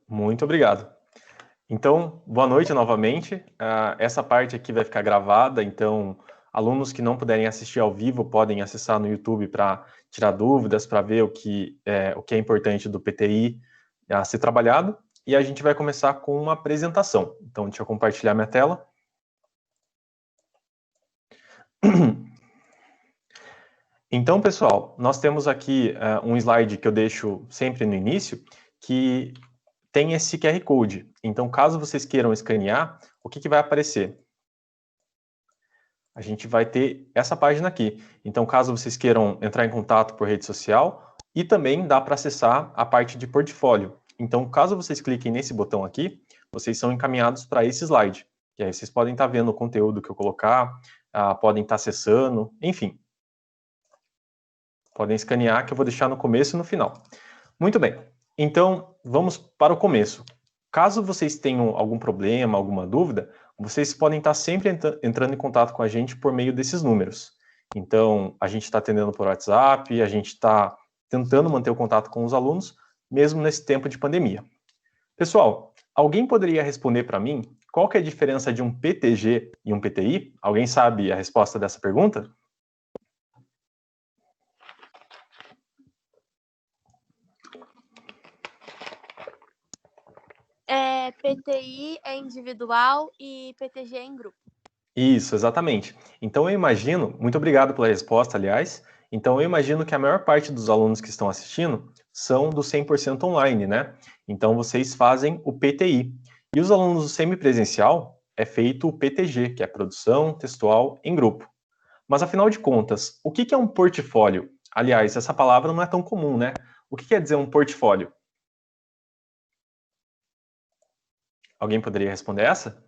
Muito obrigado. Então, boa noite novamente. Essa parte aqui vai ficar gravada, então alunos que não puderem assistir ao vivo podem acessar no YouTube para tirar dúvidas, para ver o que é importante do PTI a ser trabalhado. E a gente vai começar com uma apresentação. Então, deixa eu compartilhar minha tela. Então, pessoal, nós temos aqui um slide que eu deixo sempre no início, que tem esse QR Code. Então, caso vocês queiram escanear, o que vai aparecer? A gente vai ter essa página aqui. Então, caso vocês queiram entrar em contato por rede social, e também dá para acessar a parte de portfólio. Então, caso vocês cliquem nesse botão aqui, vocês são encaminhados para esse slide. E aí vocês podem estar vendo o conteúdo que eu colocar, podem estar acessando, enfim. Podem escanear, que eu vou deixar no começo e no final. Muito bem. Então, vamos para o começo. Caso vocês tenham algum problema, alguma dúvida, vocês podem estar sempre entrando em contato com a gente por meio desses números. Então, a gente está atendendo por WhatsApp, a gente está tentando manter o contato com os alunos, mesmo nesse tempo de pandemia. Pessoal, alguém poderia responder para mim qual que é a diferença de um PTG e um PTI? Alguém sabe a resposta dessa pergunta? PTI é individual e PTG é em grupo. Isso, exatamente. Então eu imagino, muito obrigado pela resposta, aliás. Então eu imagino que a maior parte dos alunos que estão assistindo são do 100% online, né? Então vocês fazem o PTI. E os alunos do semipresencial é feito o PTG, que é produção textual em grupo. Mas afinal de contas, o que é um portfólio? Aliás, essa palavra não é tão comum, né? O que quer dizer um portfólio? Alguém poderia responder essa?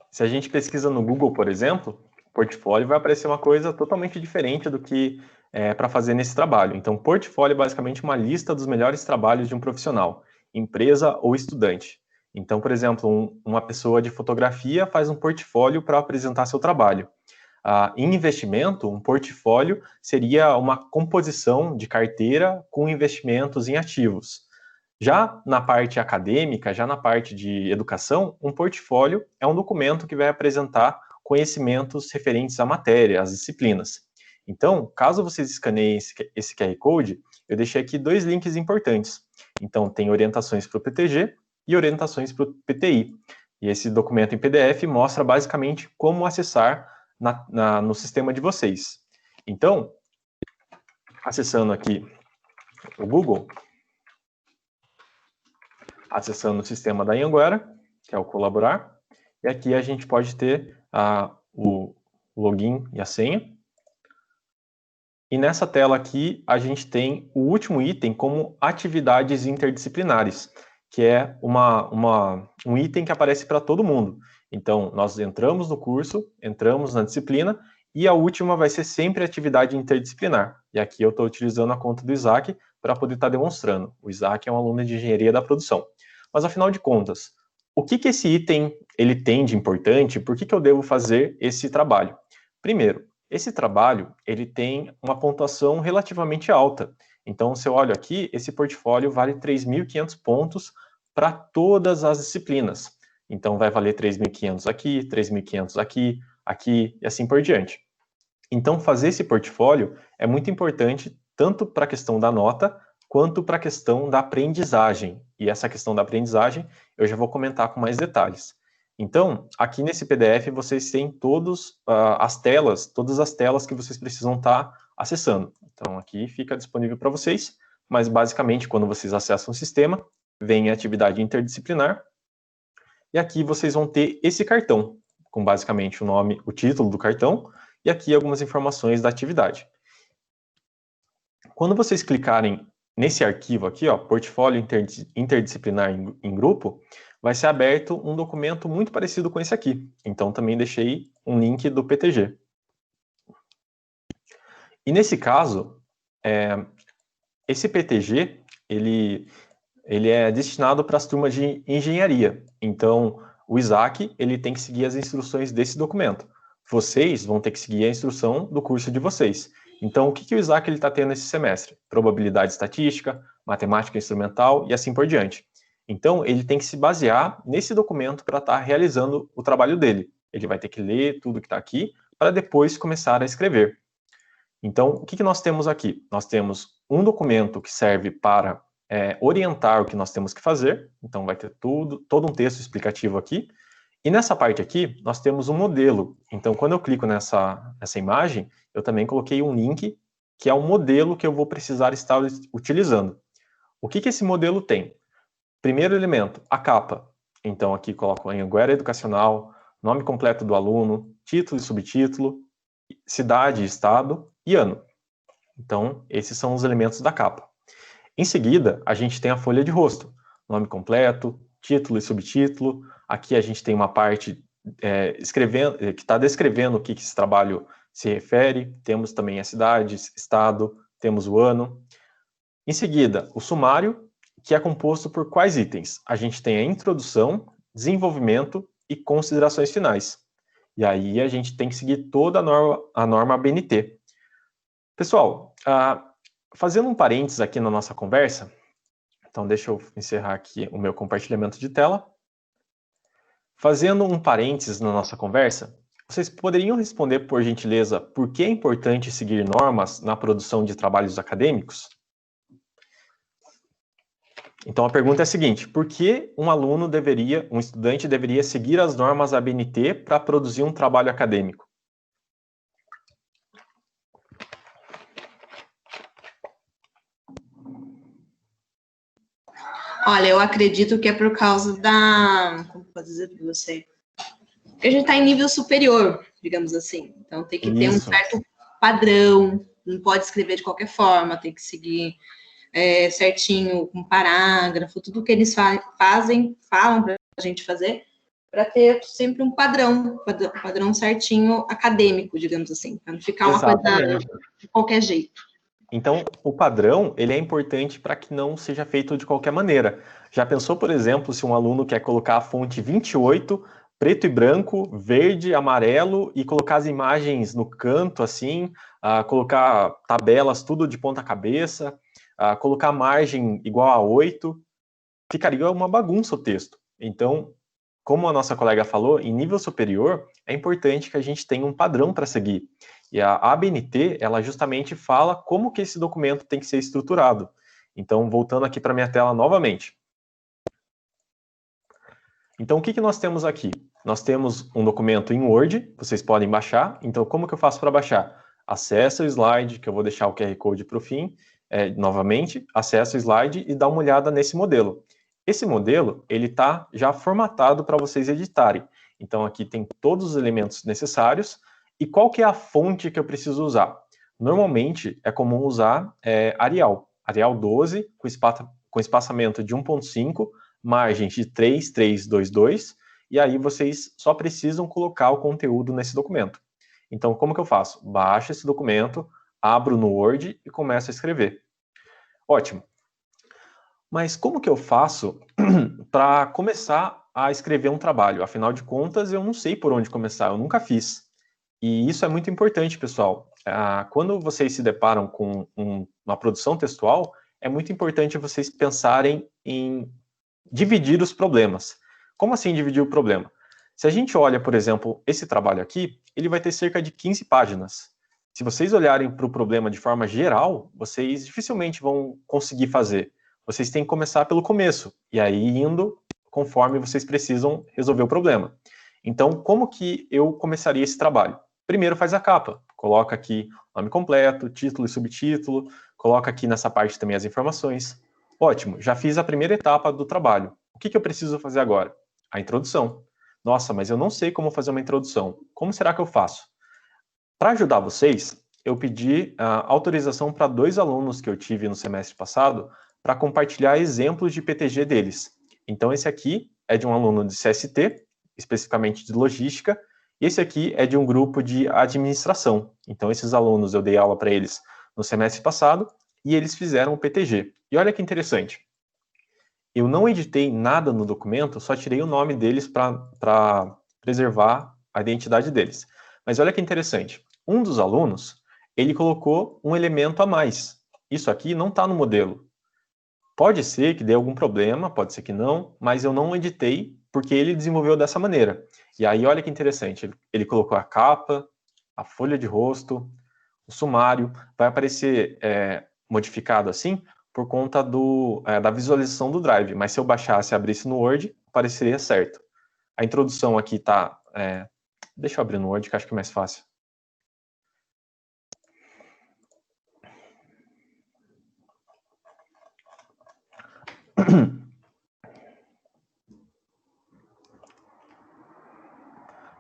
Se a gente pesquisa no Google, por exemplo, portfólio vai aparecer uma coisa totalmente diferente do que é para fazer nesse trabalho. Então, portfólio é basicamente uma lista dos melhores trabalhos de um profissional, empresa ou estudante. Então, por exemplo, uma pessoa de fotografia faz um portfólio para apresentar seu trabalho. Em investimento, um portfólio seria uma composição de carteira com investimentos em ativos. Já na parte acadêmica, já na parte de educação, um portfólio é um documento que vai apresentar conhecimentos referentes à matéria, às disciplinas. Então, caso vocês escaneiem esse QR Code, eu deixei aqui dois links importantes. Então, tem orientações para o PTG e orientações para o PTI. E esse documento em PDF mostra basicamente como acessar no sistema de vocês. Então, acessando aqui o Google, acessando o sistema da Anhanguera, que é o colaborar, e aqui a gente pode ter o login e a senha. E nessa tela aqui a gente tem o último item como atividades interdisciplinares, que é um item que aparece para todo mundo. Então, nós entramos no curso, entramos na disciplina, e a última vai ser sempre atividade interdisciplinar. E aqui eu estou utilizando a conta do Isaac para poder estar demonstrando. O Isaac é um aluno de engenharia da produção. Mas, afinal de contas, o que esse item ele tem de importante? Por que eu devo fazer esse trabalho? Primeiro, esse trabalho ele tem uma pontuação relativamente alta. Então, se eu olho aqui, esse portfólio vale 3.500 pontos para todas as disciplinas. Então, vai valer 3.500 aqui, 3.500 aqui, aqui e assim por diante. Então, fazer esse portfólio é muito importante tanto para a questão da nota quanto para a questão da aprendizagem. E essa questão da aprendizagem eu já vou comentar com mais detalhes. Então, aqui nesse PDF vocês têm todas as telas que vocês precisam estar acessando. Então, aqui fica disponível para vocês, mas basicamente quando vocês acessam o sistema, vem a atividade interdisciplinar, e aqui vocês vão ter esse cartão, com basicamente o nome, o título do cartão, e aqui algumas informações da atividade. Quando vocês clicarem nesse arquivo aqui, ó, portfólio interdisciplinar em grupo, vai ser aberto um documento muito parecido com esse aqui. Então, também deixei um link do PTG. E nesse caso, esse PTG, ele é destinado para as turmas de engenharia. Então, O Isaac, ele tem que seguir as instruções desse documento. Vocês vão ter que seguir a instrução do curso de vocês. Então, o que o Isaac está tendo esse semestre? Probabilidade estatística, matemática instrumental e assim por diante. Então, ele tem que se basear nesse documento para estar realizando o trabalho dele. Ele vai ter que ler tudo que está aqui para depois começar a escrever. Então, o que nós temos aqui? Nós temos um documento que serve para orientar o que nós temos que fazer. Então, vai ter todo um texto explicativo aqui. E nessa parte aqui, nós temos um modelo. Então, quando eu clico nessa imagem, eu também coloquei um link, que é um modelo que eu vou precisar estar utilizando. O que esse modelo tem? Primeiro elemento, a capa. Então, aqui coloco a Anhanguera Educacional, nome completo do aluno, título e subtítulo, cidade, estado e ano. Então, esses são os elementos da capa. Em seguida, a gente tem a folha de rosto, nome completo, título e subtítulo. Aqui a gente tem uma parte que está descrevendo o que esse trabalho se refere. Temos também a cidade, estado, temos o ano. Em seguida, o sumário, que é composto por quais itens? A gente tem a introdução, desenvolvimento e considerações finais. E aí a gente tem que seguir toda a norma ABNT. Pessoal, fazendo um parênteses aqui na nossa conversa, então deixa eu encerrar aqui o meu compartilhamento de tela. Fazendo um parênteses na nossa conversa, vocês poderiam responder, por gentileza, por que é importante seguir normas na produção de trabalhos acadêmicos? Então a pergunta é a seguinte: por que um estudante deveria seguir as normas ABNT para produzir um trabalho acadêmico? Olha, eu acredito que é por causa como posso dizer para você? Porque a gente está em nível superior, digamos assim. Então tem que ter um certo padrão, não pode escrever de qualquer forma, tem que seguir certinho, com parágrafo, tudo que eles falam para a gente fazer, para ter sempre um padrão certinho acadêmico, digamos assim, para não ficar uma coisa de qualquer jeito. Então, o padrão, ele é importante para que não seja feito de qualquer maneira. Já pensou, por exemplo, se um aluno quer colocar a fonte 28, preto e branco, verde, amarelo, e colocar as imagens no canto, assim, colocar tabelas tudo de ponta cabeça, colocar margem igual a 8, ficaria uma bagunça o texto. Então, como a nossa colega falou, em nível superior, é importante que a gente tenha um padrão para seguir. E a ABNT, ela justamente fala como que esse documento tem que ser estruturado. Então, voltando aqui para minha tela novamente. Então, o que nós temos aqui? Nós temos um documento em Word, vocês podem baixar. Então, como que eu faço para baixar? Acessa o slide, que eu vou deixar o QR Code para o fim, novamente, acessa o slide e dá uma olhada nesse modelo. Esse modelo, ele está já formatado para vocês editarem. Então, aqui tem todos os elementos necessários. E qual que é a fonte que eu preciso usar? Normalmente, é comum usar Arial 12, com espaçamento de 1.5, margens de 3.322, e aí vocês só precisam colocar o conteúdo nesse documento. Então, como que eu faço? Baixo esse documento, abro no Word e começo a escrever. Ótimo. Mas como que eu faço para começar a escrever um trabalho? Afinal de contas, eu não sei por onde começar, eu nunca fiz. E isso é muito importante, pessoal. Quando vocês se deparam com uma produção textual, é muito importante vocês pensarem em dividir os problemas. Como assim dividir o problema? Se a gente olha, por exemplo, esse trabalho aqui, ele vai ter cerca de 15 páginas. Se vocês olharem para o problema de forma geral, vocês dificilmente vão conseguir fazer. Vocês têm que começar pelo começo, e aí indo conforme vocês precisam resolver o problema. Então, como que eu começaria esse trabalho? Primeiro faz a capa, coloca aqui nome completo, título e subtítulo, coloca aqui nessa parte também as informações. Ótimo, já fiz a primeira etapa do trabalho. O que eu preciso fazer agora? A introdução. Nossa, mas eu não sei como fazer uma introdução. Como será que eu faço? Para ajudar vocês, eu pedi autorização para 2 alunos que eu tive no semestre passado para compartilhar exemplos de PTG deles. Então, esse aqui é de um aluno de CST, especificamente de logística, e esse aqui é de um grupo de administração. Então, esses alunos eu dei aula para eles no semestre passado e eles fizeram o PTG. E olha que interessante. eu não editei nada no documento, só tirei o nome deles para preservar a identidade deles. Mas olha que interessante, um dos alunos, ele colocou um elemento a mais. Isso aqui não está no modelo. Pode ser que dê algum problema, pode ser que não, mas eu não editei porque ele desenvolveu dessa maneira. E aí, olha que interessante, ele colocou a capa, a folha de rosto, o sumário, vai aparecer modificado assim por conta da visualização do Drive, mas se eu baixasse e abrisse no Word, apareceria certo. A introdução aqui está... deixa eu abrir no Word, que acho que é mais fácil.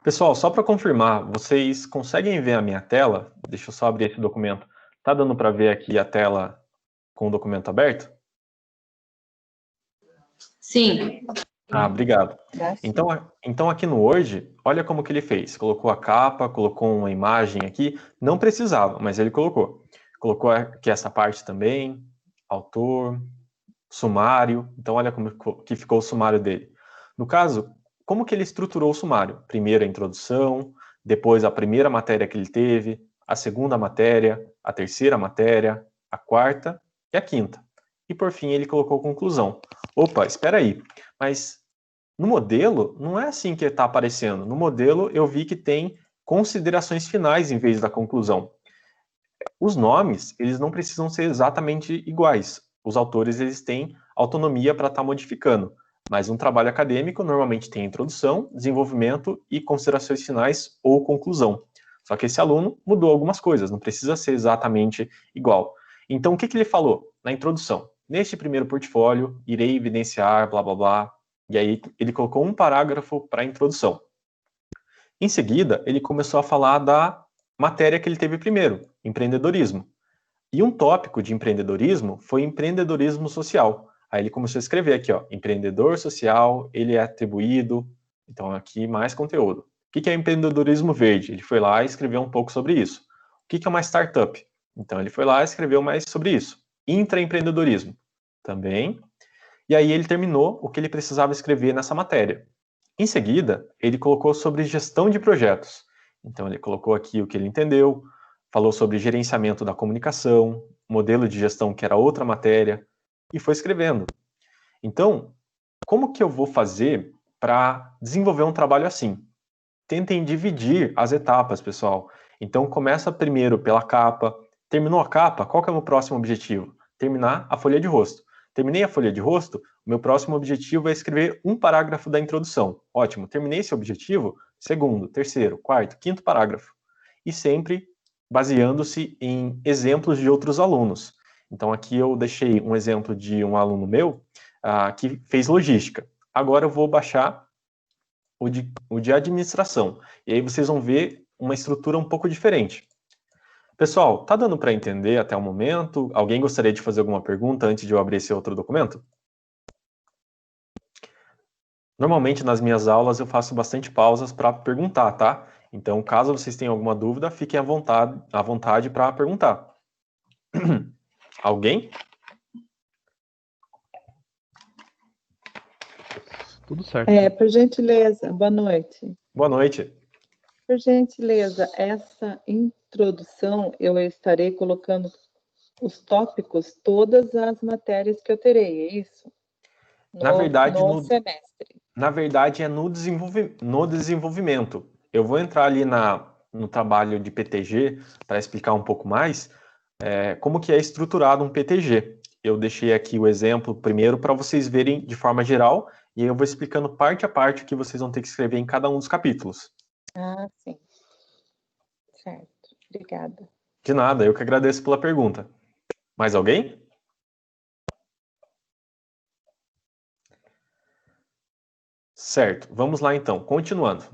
Pessoal, só para confirmar, vocês conseguem ver a minha tela? Deixa eu só abrir esse documento. Tá dando para ver aqui a tela com o documento aberto? Sim. Obrigado. Então aqui no Word, olha como que ele fez. Colocou a capa, colocou uma imagem aqui. Não precisava, mas ele colocou. Colocou aqui essa parte também, autor, sumário. Então olha como que ficou o sumário dele. No caso, como que ele estruturou o sumário? Primeiro a introdução, depois a primeira matéria que ele teve, a segunda matéria, a terceira matéria, a quarta e a quinta. E por fim ele colocou a conclusão. Opa, espera aí, mas no modelo não é assim que está aparecendo. No modelo eu vi que tem considerações finais em vez da conclusão. Os nomes, eles não precisam ser exatamente iguais. Os autores, eles têm autonomia para estar modificando. Mas um trabalho acadêmico normalmente tem introdução, desenvolvimento e considerações finais ou conclusão. Só que esse aluno mudou algumas coisas, não precisa ser exatamente igual. Então, o que ele falou na introdução? Neste primeiro portfólio, irei evidenciar, blá, blá, blá. E aí, ele colocou um parágrafo para a introdução. Em seguida, ele começou a falar da matéria que ele teve primeiro, empreendedorismo. E um tópico de empreendedorismo foi empreendedorismo social. Aí ele começou a escrever aqui, ó, empreendedor social, ele é atribuído, então aqui mais conteúdo. O que é empreendedorismo verde? Ele foi lá e escreveu um pouco sobre isso. O que é uma startup? Então ele foi lá e escreveu mais sobre isso. Intraempreendedorismo, também. E aí ele terminou o que ele precisava escrever nessa matéria. Em seguida, ele colocou sobre gestão de projetos. Então ele colocou aqui o que ele entendeu, falou sobre gerenciamento da comunicação, modelo de gestão, que era outra matéria, e foi escrevendo. Então, como que eu vou fazer para desenvolver um trabalho assim? Tentem dividir as etapas, pessoal. Então, começa primeiro pela capa. Terminou a capa, qual que é o meu próximo objetivo? Terminar a folha de rosto. Terminei a folha de rosto, o meu próximo objetivo é escrever um parágrafo da introdução. Ótimo, terminei esse objetivo, segundo, terceiro, quarto, quinto parágrafo. E sempre baseando-se em exemplos de outros alunos. Então, aqui eu deixei um exemplo de um aluno meu que fez logística. Agora eu vou baixar o de administração. E aí vocês vão ver uma estrutura um pouco diferente. Pessoal, tá dando para entender até o momento? Alguém gostaria de fazer alguma pergunta antes de eu abrir esse outro documento? Normalmente nas minhas aulas eu faço bastante pausas para perguntar, tá? Então, caso vocês tenham alguma dúvida, fiquem à vontade para perguntar. Alguém? Tudo certo. Por gentileza, boa noite. Boa noite. Por gentileza, essa introdução eu estarei colocando os tópicos, todas as matérias que eu terei, é isso? Na verdade, no semestre. Na verdade, é no desenvolvimento. Eu vou entrar ali no trabalho de PTG para explicar um pouco mais como que é estruturado um PTG. Eu deixei aqui o exemplo primeiro para vocês verem de forma geral, e aí eu vou explicando parte a parte o que vocês vão ter que escrever em cada um dos capítulos. Ah, sim. Certo. Obrigada. De nada, eu que agradeço pela pergunta. Mais alguém? Certo, vamos lá então, continuando.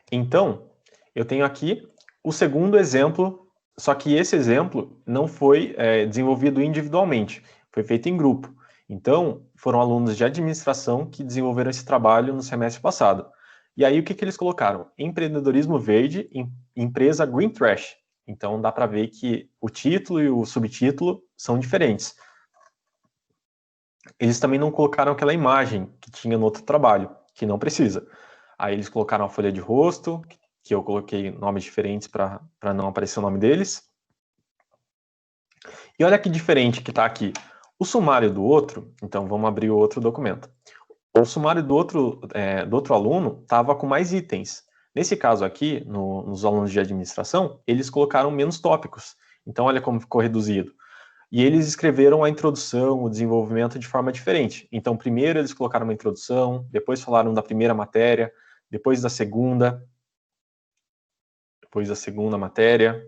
Então, eu tenho aqui o segundo exemplo, só que esse exemplo não foi desenvolvido individualmente, foi feito em grupo. Então, foram alunos de administração que desenvolveram esse trabalho no semestre passado. E aí, o que eles colocaram? Empreendedorismo verde, empresa Green Trash. Então, dá para ver que o título e o subtítulo são diferentes. eles também não colocaram aquela imagem que tinha no outro trabalho, que não precisa. Aí eles colocaram a folha de rosto, que eu coloquei nomes diferentes para não aparecer o nome deles. E olha que diferente que está aqui. O sumário do outro, então vamos abrir o outro documento. O sumário do outro aluno estava com mais itens. Nesse caso aqui, nos alunos de administração, eles colocaram menos tópicos. Então olha como ficou reduzido. E eles escreveram a introdução, o desenvolvimento de forma diferente. Então, primeiro eles colocaram uma introdução, depois falaram da primeira matéria, depois da segunda matéria,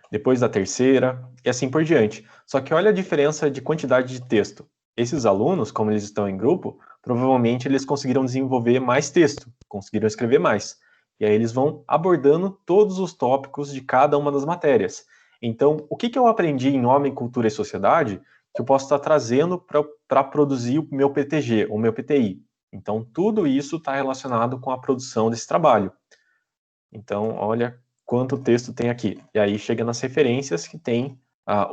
depois da terceira, e assim por diante. Só que olha a diferença de quantidade de texto. Esses alunos, como eles estão em grupo, provavelmente eles conseguiram desenvolver mais texto, conseguiram escrever mais. E aí eles vão abordando todos os tópicos de cada uma das matérias. Então, o que eu aprendi em Homem, Cultura e Sociedade que eu posso estar trazendo para produzir o meu PTG, o meu PTI? Então, tudo isso está relacionado com a produção desse trabalho. Então, olha quanto texto tem aqui. E aí chega nas referências que tem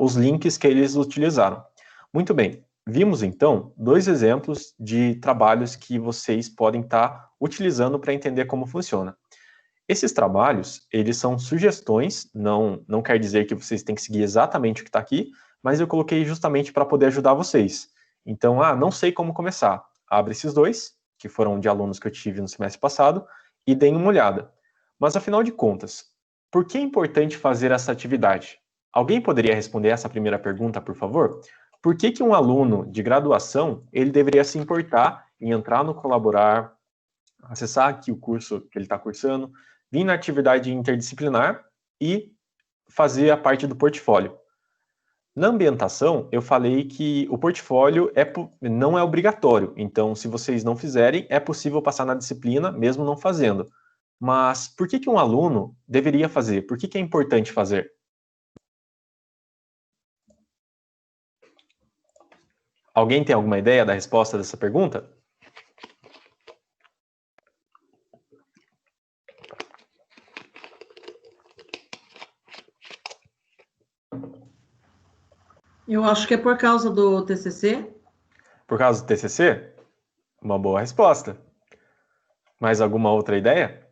os links que eles utilizaram. Muito bem, vimos então 2 exemplos de trabalhos que vocês podem estar utilizando para entender como funciona. Esses trabalhos, eles são sugestões, não quer dizer que vocês têm que seguir exatamente o que está aqui, mas eu coloquei justamente para poder ajudar vocês. Então, não sei como começar. Abre esses 2, que foram de alunos que eu tive no semestre passado, e deem uma olhada. Mas, afinal de contas, por que é importante fazer essa atividade? Alguém poderia responder essa primeira pergunta, por favor? Por que um aluno de graduação, ele deveria se importar em entrar no Colaborar, acessar aqui o curso que ele está cursando, vir na atividade interdisciplinar e fazer a parte do portfólio? Na ambientação, eu falei que o portfólio não é obrigatório, então se vocês não fizerem, é possível passar na disciplina, mesmo não fazendo. Mas por que um aluno deveria fazer? Por que é importante fazer? Alguém tem alguma ideia da resposta dessa pergunta? Eu acho que é por causa do TCC. Por causa do TCC? Uma boa resposta. Mais alguma outra ideia?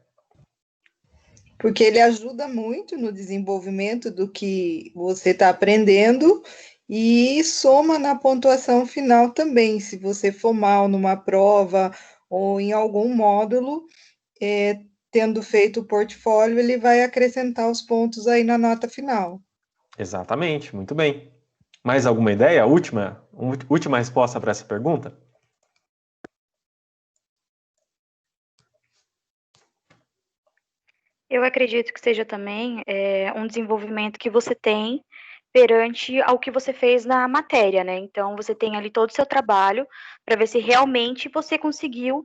Porque ele ajuda muito no desenvolvimento do que você está aprendendo e soma na pontuação final também. Se você for mal numa prova ou em algum módulo, tendo feito o portfólio, ele vai acrescentar os pontos aí na nota final. Exatamente, muito bem. Mais alguma ideia? Última resposta para essa pergunta? Eu acredito que seja também um desenvolvimento que você tem perante ao que você fez na matéria, né? Então, você tem ali todo o seu trabalho para ver se realmente você conseguiu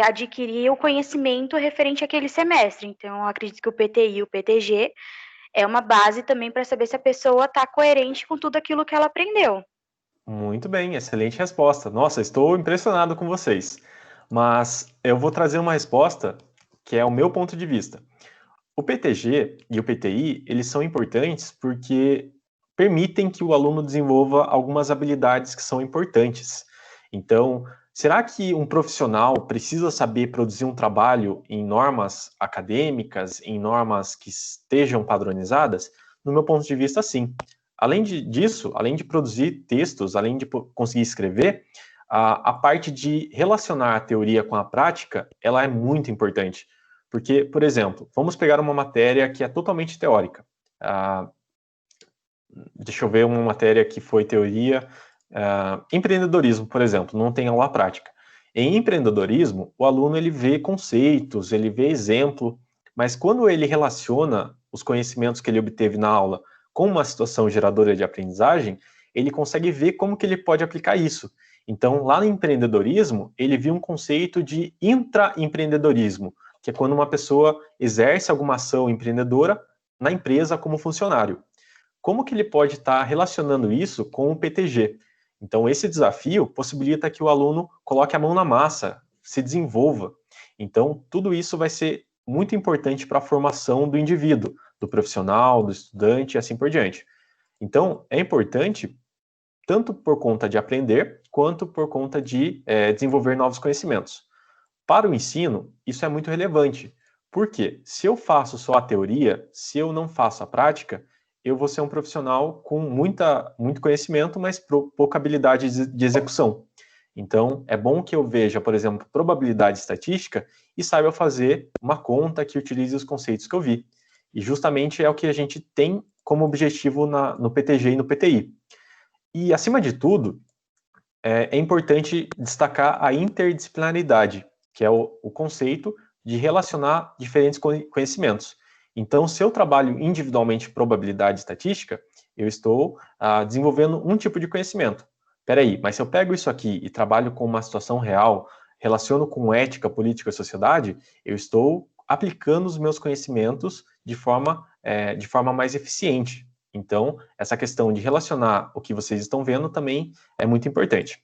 adquirir o conhecimento referente àquele semestre. Então, eu acredito que o PTI e o PTG é uma base também para saber se a pessoa está coerente com tudo aquilo que ela aprendeu. Muito bem, excelente resposta. Nossa, estou impressionado com vocês. Mas eu vou trazer uma resposta que é o meu ponto de vista. O PTG e o PTI, eles são importantes porque permitem que o aluno desenvolva algumas habilidades que são importantes. Então, será que um profissional precisa saber produzir um trabalho em normas acadêmicas, em normas que estejam padronizadas? No meu ponto de vista, sim. Além disso, além de produzir textos, além de conseguir escrever, a parte de relacionar a teoria com a prática, ela é muito importante. Porque, por exemplo, vamos pegar uma matéria que é totalmente teórica. Deixa eu ver uma matéria que foi teoria. Empreendedorismo, por exemplo, não tem aula prática. Em empreendedorismo, o aluno ele vê conceitos, ele vê exemplo, mas quando ele relaciona os conhecimentos que ele obteve na aula com uma situação geradora de aprendizagem, ele consegue ver como que ele pode aplicar isso. Então, lá no empreendedorismo, ele viu um conceito de intraempreendedorismo, que é quando uma pessoa exerce alguma ação empreendedora na empresa como funcionário. Como que ele pode estar relacionando isso com o PTG? Então, esse desafio possibilita que o aluno coloque a mão na massa, se desenvolva. Então, tudo isso vai ser muito importante para a formação do indivíduo, do profissional, do estudante e assim por diante. Então, é importante tanto por conta de aprender, quanto por conta de desenvolver novos conhecimentos. Para o ensino, isso é muito relevante, porque se eu faço só a teoria, se eu não faço a prática, eu vou ser um profissional com muito conhecimento, mas pouca habilidade de execução. Então, é bom que eu veja, por exemplo, probabilidade estatística e saiba fazer uma conta que utilize os conceitos que eu vi. E justamente é o que a gente tem como objetivo no PTG e no PTI. E, acima de tudo, é importante destacar a interdisciplinaridade, que é o conceito de relacionar diferentes conhecimentos. Então, se eu trabalho individualmente probabilidade estatística, eu estou desenvolvendo um tipo de conhecimento. Peraí, mas se eu pego isso aqui e trabalho com uma situação real, relaciono com ética, política e sociedade, eu estou aplicando os meus conhecimentos de forma mais eficiente. Então, essa questão de relacionar o que vocês estão vendo também é muito importante.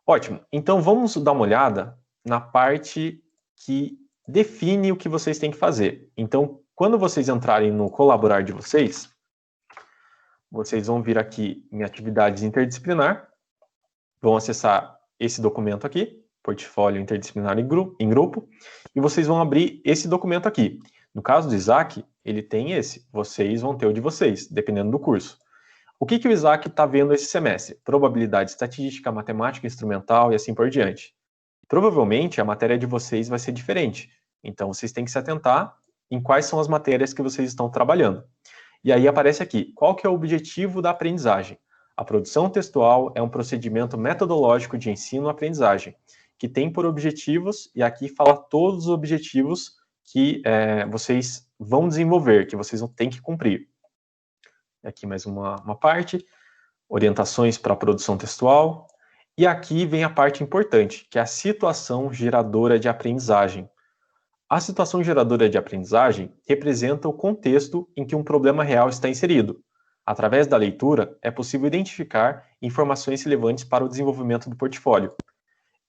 Ótimo. Então, vamos dar uma olhada na parte que define o que vocês têm que fazer. Então, quando vocês entrarem no colaborar de vocês vão vir aqui em atividades interdisciplinar, vão acessar esse documento aqui, portfólio interdisciplinar em grupo, e vocês vão abrir esse documento aqui. No caso do Isaac, ele tem esse, vocês vão ter o de vocês, dependendo do curso. O que o Isaac está vendo esse semestre? Probabilidade estatística, matemática instrumental e assim por diante. Provavelmente a matéria de vocês vai ser diferente, então vocês têm que se atentar em quais são as matérias que vocês estão trabalhando. E aí aparece aqui, qual que é o objetivo da aprendizagem? A produção textual é um procedimento metodológico de ensino-aprendizagem, que tem por objetivos, e aqui fala todos os objetivos que vocês vão desenvolver, que vocês têm que cumprir. Aqui mais uma parte, orientações para a produção textual, e aqui vem a parte importante, que é a situação geradora de aprendizagem. A situação geradora de aprendizagem representa o contexto em que um problema real está inserido. Através da leitura, é possível identificar informações relevantes para o desenvolvimento do portfólio.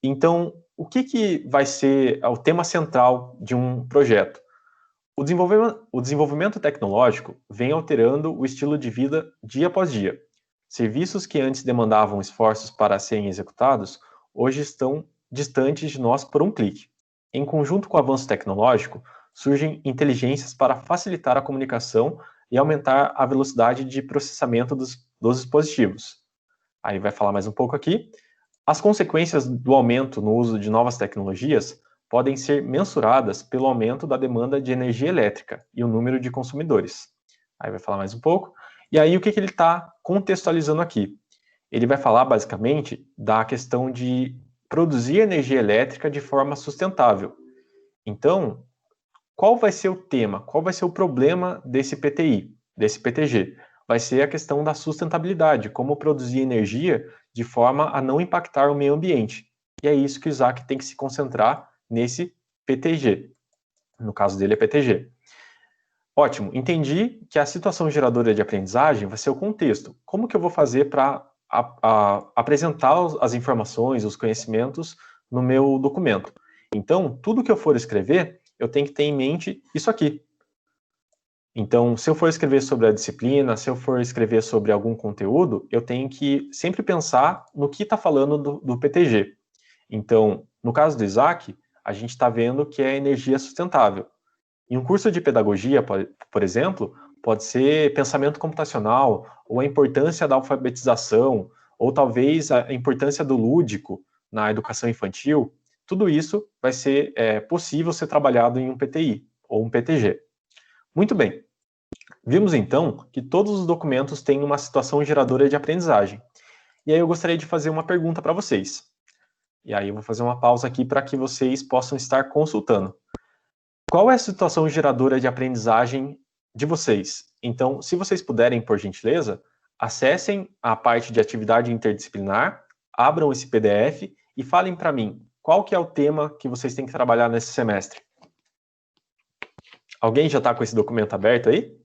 Então, o que vai ser o tema central de um projeto? O desenvolvimento tecnológico vem alterando o estilo de vida dia após dia. Serviços que antes demandavam esforços para serem executados, hoje estão distantes de nós por um clique. Em conjunto com o avanço tecnológico, surgem inteligências para facilitar a comunicação e aumentar a velocidade de processamento dos dispositivos. Aí vai falar mais um pouco aqui. As consequências do aumento no uso de novas tecnologias podem ser mensuradas pelo aumento da demanda de energia elétrica e o número de consumidores. Aí vai falar mais um pouco. E aí o que ele está contextualizando aqui? Ele vai falar basicamente da questão de produzir energia elétrica de forma sustentável. Então, qual vai ser o tema? Qual vai ser o problema desse PTI, desse PTG? Vai ser a questão da sustentabilidade, como produzir energia de forma a não impactar o meio ambiente. E é isso que o Isaac tem que se concentrar nesse PTG. No caso dele é PTG. Ótimo, entendi que a situação geradora de aprendizagem vai ser o contexto. Como que eu vou fazer para apresentar as informações, os conhecimentos no meu documento? Então, tudo que eu for escrever, eu tenho que ter em mente isso aqui. Então, se eu for escrever sobre a disciplina, se eu for escrever sobre algum conteúdo, eu tenho que sempre pensar no que está falando do PTG. Então, no caso do Isaac, a gente está vendo que é energia sustentável. Em um curso de pedagogia, por exemplo, pode ser pensamento computacional, ou a importância da alfabetização, ou talvez a importância do lúdico na educação infantil. Tudo isso vai ser possível ser trabalhado em um PTI, ou um PTG. Muito bem. Vimos então que todos os documentos têm uma situação geradora de aprendizagem. E aí eu gostaria de fazer uma pergunta para vocês. E aí eu vou fazer uma pausa aqui para que vocês possam estar consultando. Qual é a situação geradora de aprendizagem de vocês? Então, se vocês puderem, por gentileza, acessem a parte de atividade interdisciplinar, abram esse PDF e falem para mim qual que é o tema que vocês têm que trabalhar nesse semestre. Alguém já está com esse documento aberto aí?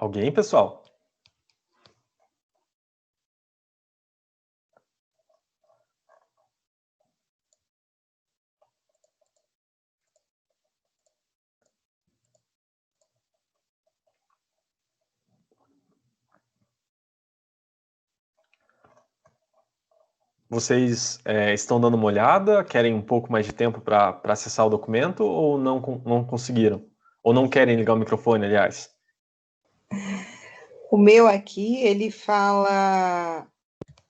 Alguém, pessoal? Vocês estão dando uma olhada? Querem um pouco mais de tempo para acessar o documento ou não conseguiram? Ou não querem ligar o microfone, aliás? O meu aqui, ele fala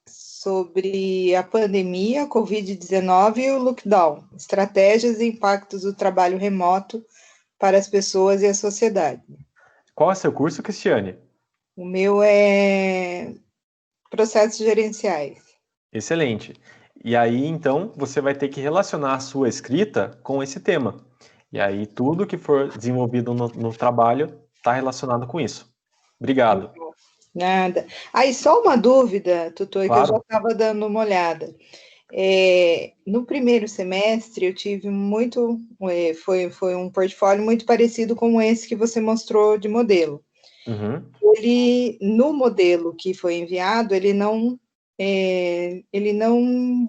sobre a pandemia, Covid-19 e o lockdown, estratégias e impactos do trabalho remoto para as pessoas e a sociedade. Qual é seu curso, Cristiane? O meu é processos gerenciais. Excelente. E aí, então, você vai ter que relacionar a sua escrita com esse tema. E aí, tudo que for desenvolvido no trabalho está relacionado com isso. Obrigado. Nada. Aí, só uma dúvida, tutor, Claro. que eu já estava dando uma olhada. No primeiro semestre, eu tive muito... foi um portfólio muito parecido com esse que você mostrou de modelo. Uhum. No modelo que foi enviado, ele não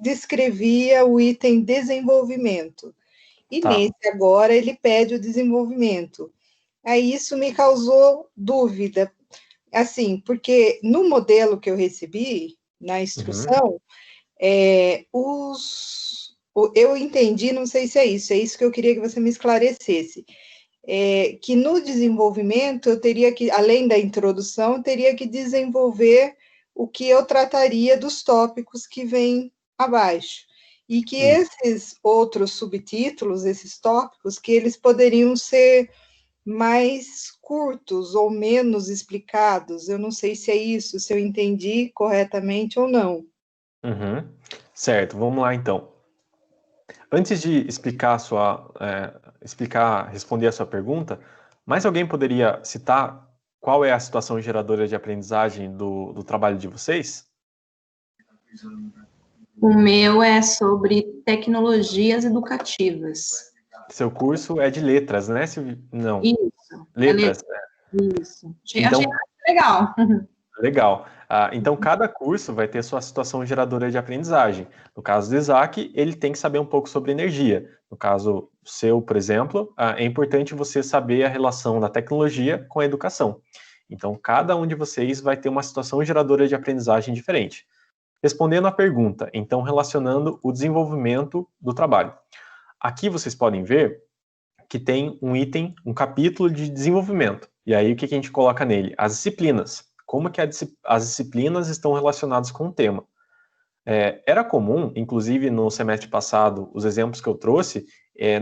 descrevia o item desenvolvimento. E nesse agora, ele pede o desenvolvimento. Aí isso me causou dúvida, assim, porque no modelo que eu recebi, na instrução, eu entendi, não sei se é isso que eu queria que você me esclarecesse, que no desenvolvimento eu teria que, além da introdução, eu teria que desenvolver o que eu trataria dos tópicos que vêm abaixo. E que esses outros subtítulos, esses tópicos, que eles poderiam ser mais curtos ou menos explicados. Eu não sei se é isso, se eu entendi corretamente ou não. Uhum. Certo, vamos lá então. Antes de responder a sua pergunta, mais alguém poderia citar qual é a situação geradora de aprendizagem do trabalho de vocês? O meu é sobre tecnologias educativas. Seu curso é de letras, né? Não. Isso. Letras. Isso. Então, achei legal. Legal. Então, cada curso vai ter sua situação geradora de aprendizagem. No caso do Isaac, ele tem que saber um pouco sobre energia. No caso seu, por exemplo, é importante você saber a relação da tecnologia com a educação. Então, cada um de vocês vai ter uma situação geradora de aprendizagem diferente. Respondendo à pergunta, então, relacionando o desenvolvimento do trabalho. Aqui vocês podem ver que tem um item, um capítulo de desenvolvimento. E aí, o que a gente coloca nele? As disciplinas. Como que as disciplinas estão relacionadas com o tema. Era comum, inclusive no semestre passado, os exemplos que eu trouxe,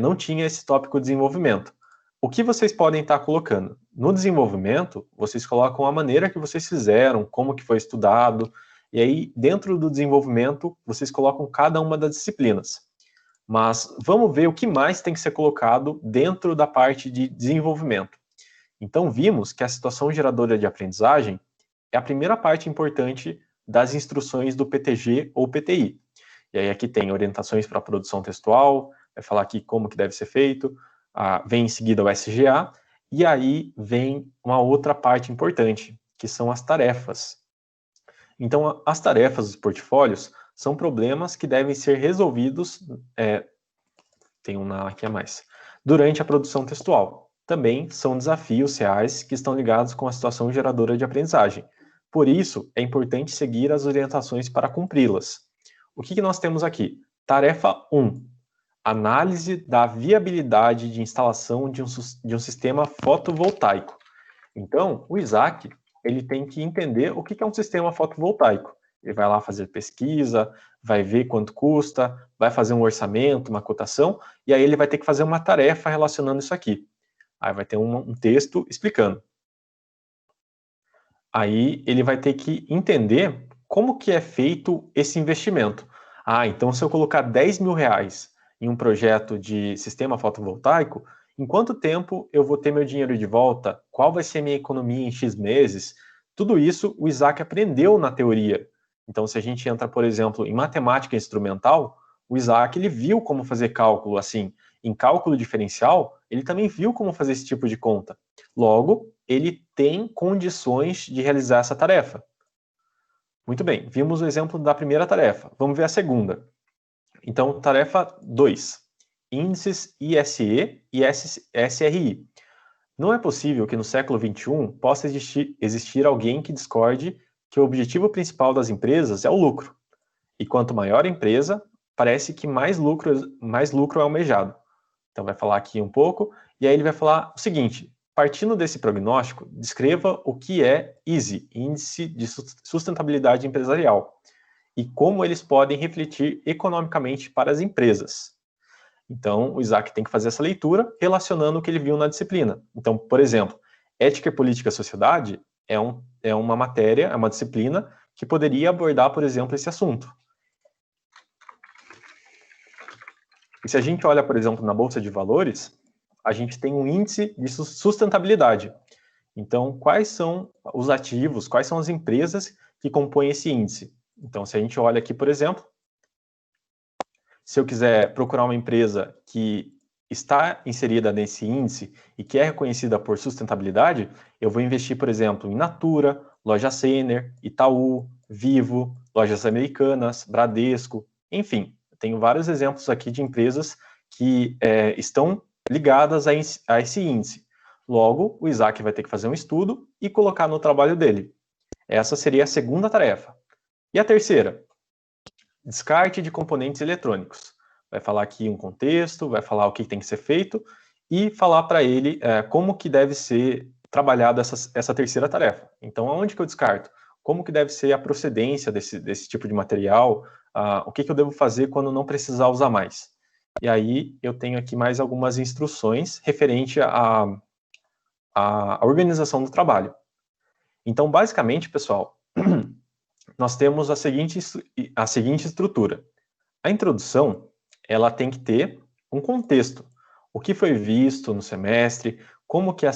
não tinha esse tópico de desenvolvimento. O que vocês podem estar colocando? No desenvolvimento, vocês colocam a maneira que vocês fizeram, como que foi estudado, e aí, dentro do desenvolvimento, vocês colocam cada uma das disciplinas. Mas vamos ver o que mais tem que ser colocado dentro da parte de desenvolvimento. Então, vimos que a situação geradora de aprendizagem é a primeira parte importante das instruções do PTG ou PTI. E aí aqui tem orientações para a produção textual, vai falar aqui como que deve ser feito, vem em seguida o SGA, e aí vem uma outra parte importante, que são as tarefas. Então, as tarefas dos portfólios são problemas que devem ser resolvidos, tem aqui a mais, durante a produção textual. Também são desafios reais que estão ligados com a situação geradora de aprendizagem. Por isso, é importante seguir as orientações para cumpri-las. O que nós temos aqui? Tarefa 1. Análise da viabilidade de instalação de um sistema fotovoltaico. Então, o Isaac, ele tem que entender o que é um sistema fotovoltaico. Ele vai lá fazer pesquisa, vai ver quanto custa, vai fazer um orçamento, uma cotação, e aí ele vai ter que fazer uma tarefa relacionando isso aqui. Aí vai ter um texto explicando. Aí ele vai ter que entender como que é feito esse investimento. Então se eu colocar 10 mil reais em um projeto de sistema fotovoltaico, em quanto tempo eu vou ter meu dinheiro de volta? Qual vai ser a minha economia em X meses? Tudo isso o Isaac aprendeu na teoria. Então se a gente entra, por exemplo, em matemática instrumental, o Isaac ele viu como fazer cálculo assim. Em cálculo diferencial, ele também viu como fazer esse tipo de conta. Logo, ele tem condições de realizar essa tarefa. Muito bem, vimos o exemplo da primeira tarefa. Vamos ver a segunda. Então, tarefa 2. Índices ISE e SRI. Não é possível que no século XXI possa existir alguém que discorde que o objetivo principal das empresas é o lucro. E quanto maior a empresa, parece que mais lucro é almejado. Então, vai falar aqui um pouco, e aí ele vai falar o seguinte: partindo desse prognóstico, descreva o que é ISE, Índice de Sustentabilidade Empresarial, e como eles podem refletir economicamente para as empresas. Então, o Isaac tem que fazer essa leitura relacionando o que ele viu na disciplina. Então, por exemplo, Ética e Política e Sociedade é uma matéria, é uma disciplina que poderia abordar, por exemplo, esse assunto. E se a gente olha, por exemplo, na Bolsa de Valores, a gente tem um índice de sustentabilidade. Então, quais são os ativos, quais são as empresas que compõem esse índice? Então, se a gente olha aqui, por exemplo, se eu quiser procurar uma empresa que está inserida nesse índice e que é reconhecida por sustentabilidade, eu vou investir, por exemplo, em Natura, Loja Renner, Itaú, Vivo, Lojas Americanas, Bradesco, enfim. Tenho vários exemplos aqui de empresas que estão ligadas a esse índice. Logo, o Isaac vai ter que fazer um estudo e colocar no trabalho dele. Essa seria a segunda tarefa. E a terceira? Descarte de componentes eletrônicos. Vai falar aqui um contexto, vai falar o que tem que ser feito e falar para ele como que deve ser trabalhada essa terceira tarefa. Então, aonde que eu descarto? Como que deve ser a procedência desse tipo de material? O que eu devo fazer quando não precisar usar mais? E aí, eu tenho aqui mais algumas instruções referente à organização do trabalho. Então, basicamente, pessoal, nós temos a seguinte estrutura. A introdução, ela tem que ter um contexto. O que foi visto no semestre, como que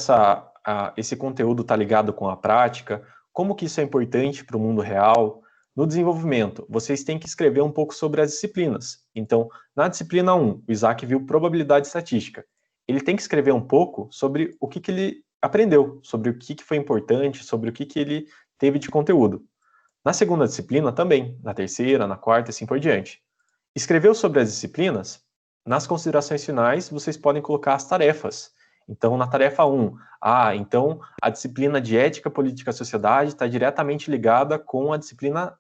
esse conteúdo está ligado com a prática, como que isso é importante para o mundo real. No desenvolvimento, vocês têm que escrever um pouco sobre as disciplinas. Então, na disciplina 1, o Isaac viu probabilidade estatística. Ele tem que escrever um pouco sobre o que ele aprendeu, sobre o que foi importante, sobre o que ele teve de conteúdo. Na segunda disciplina também, na terceira, na quarta e assim por diante. Escreveu sobre as disciplinas? Nas considerações finais, vocês podem colocar as tarefas. Então, na tarefa 1, então a disciplina de Ética, Política e Sociedade está diretamente ligada com a disciplina,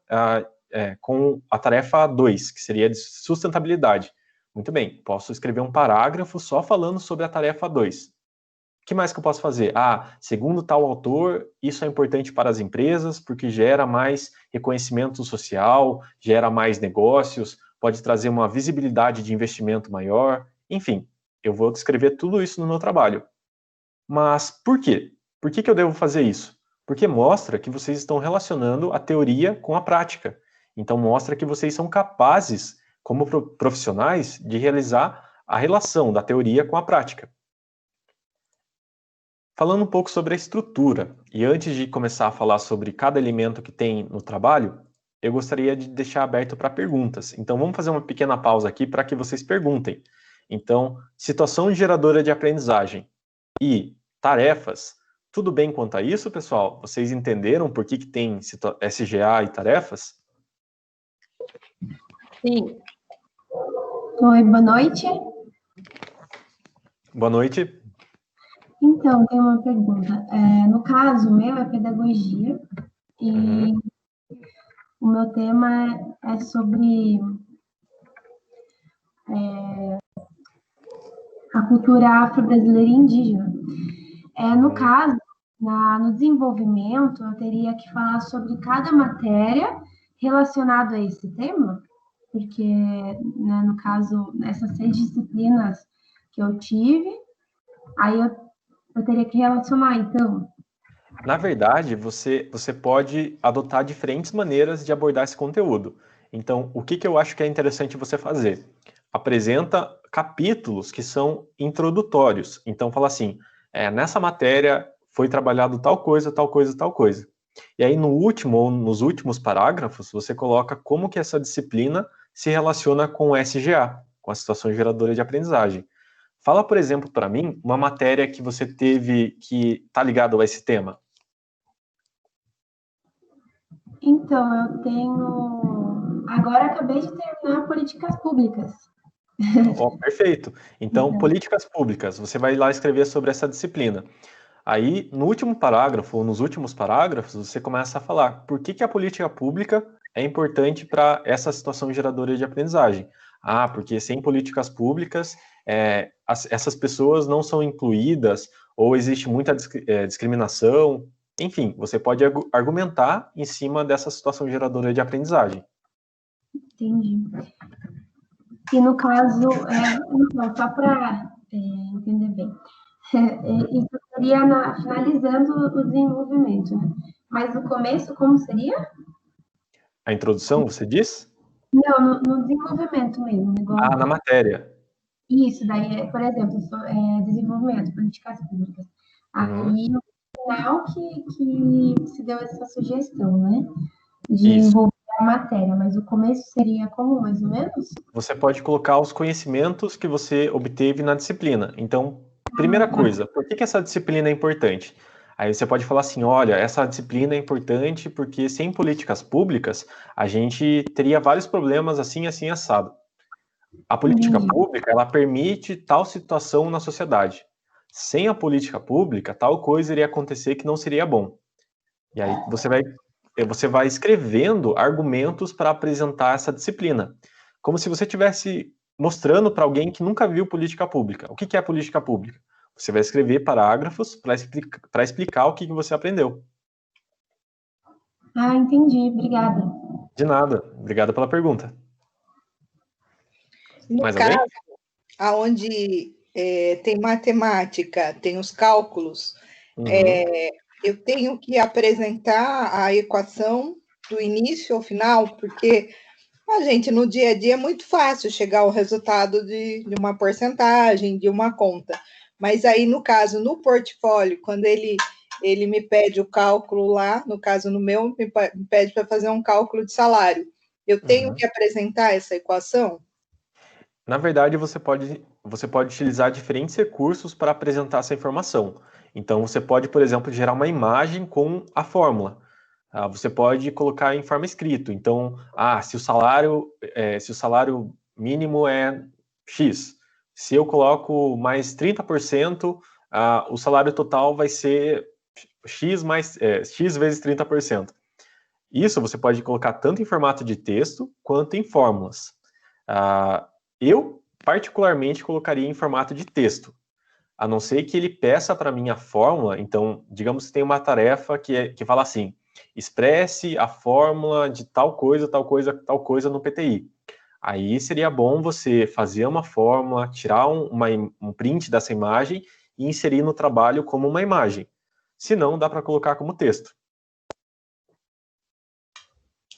com a tarefa 2, que seria de sustentabilidade. Muito bem, posso escrever um parágrafo só falando sobre a tarefa 2. O que mais que eu posso fazer? Segundo tal autor, isso é importante para as empresas, porque gera mais reconhecimento social, gera mais negócios, pode trazer uma visibilidade de investimento maior, enfim, eu vou descrever tudo isso no meu trabalho. Mas por quê? Por que eu devo fazer isso? Porque mostra que vocês estão relacionando a teoria com a prática. Então mostra que vocês são capazes, como profissionais, de realizar a relação da teoria com a prática. Falando um pouco sobre a estrutura, e antes de começar a falar sobre cada elemento que tem no trabalho, eu gostaria de deixar aberto para perguntas. Então vamos fazer uma pequena pausa aqui para que vocês perguntem. Então, situação geradora de aprendizagem e tarefas, tudo bem quanto a isso, pessoal? Vocês entenderam por que tem SGA e tarefas? Sim. Oi, boa noite. Boa noite. Então, tem uma pergunta. No caso, o meu é pedagogia e o meu tema é sobre a cultura afro-brasileira e indígena. No caso, no desenvolvimento, eu teria que falar sobre cada matéria relacionada a esse tema, porque, né, no caso, nessas 6 disciplinas que eu tive, aí eu teria que relacionar, então. Na verdade, você pode adotar diferentes maneiras de abordar esse conteúdo. Então, o que eu acho que é interessante você fazer? Apresenta capítulos que são introdutórios. Então, fala assim, nessa matéria foi trabalhado tal coisa, tal coisa, tal coisa. E aí, no último ou nos últimos parágrafos, você coloca como que essa disciplina se relaciona com o SGA, com a situação geradora de aprendizagem. Fala, por exemplo, para mim, uma matéria que você teve que tá ligado a esse tema. Então, eu tenho. Agora acabei de terminar políticas públicas. Ó, perfeito. Então, políticas públicas, você vai lá escrever sobre essa disciplina. Aí, no último parágrafo, ou nos últimos parágrafos, você começa a falar por que a política pública é importante para essa situação geradora de aprendizagem. Ah, porque sem políticas públicas, essas pessoas não são incluídas, ou existe muita discriminação. Enfim, você pode argumentar em cima dessa situação geradora de aprendizagem. Entendi. E no caso, então, só para entender bem, isso seria finalizando o desenvolvimento, né? Mas no começo, como seria? A introdução, você diz? Não, no desenvolvimento mesmo. Igual... Ah, na matéria. Isso, daí, por exemplo, desenvolvimento, políticas públicas. Aí, no final que se deu essa sugestão, né? De envolver a matéria, mas o começo seria como, mais ou menos? Você pode colocar os conhecimentos que você obteve na disciplina. Então, primeira coisa, por que essa disciplina é importante? Aí você pode falar assim, olha, essa disciplina é importante porque sem políticas públicas, a gente teria vários problemas assim, assim, assado. A política pública, ela permite tal situação na sociedade. Sem a política pública, tal coisa iria acontecer que não seria bom. E aí você vai escrevendo argumentos para apresentar essa disciplina. Como se você estivesse mostrando para alguém que nunca viu política pública. O que é política pública? Você vai escrever parágrafos para explicar o que você aprendeu. Ah, entendi. Obrigada. De nada. Obrigada pela pergunta. No Mais caso, alguém? onde tem matemática, tem os cálculos, eu tenho que apresentar a equação do início ao final, porque a gente, no dia a dia, é muito fácil chegar ao resultado de uma porcentagem, de uma conta. Mas aí, no caso, no portfólio, quando ele me pede o cálculo lá, no caso, no meu, me pede para fazer um cálculo de salário. Eu tenho que apresentar essa equação? Na verdade, você pode utilizar diferentes recursos para apresentar essa informação. Então, você pode, por exemplo, gerar uma imagem com a fórmula. Você pode colocar em forma escrito. Então, se o salário mínimo é X, se eu coloco mais 30%, o salário total vai ser X vezes 30%. Isso você pode colocar tanto em formato de texto quanto em fórmulas. Eu, particularmente, colocaria em formato de texto, a não ser que ele peça para mim a fórmula. Então, digamos que tem uma tarefa que fala assim, expresse a fórmula de tal coisa, tal coisa, tal coisa no PTI. Aí seria bom você fazer uma fórmula, tirar um print dessa imagem e inserir no trabalho como uma imagem. Se não, dá para colocar como texto.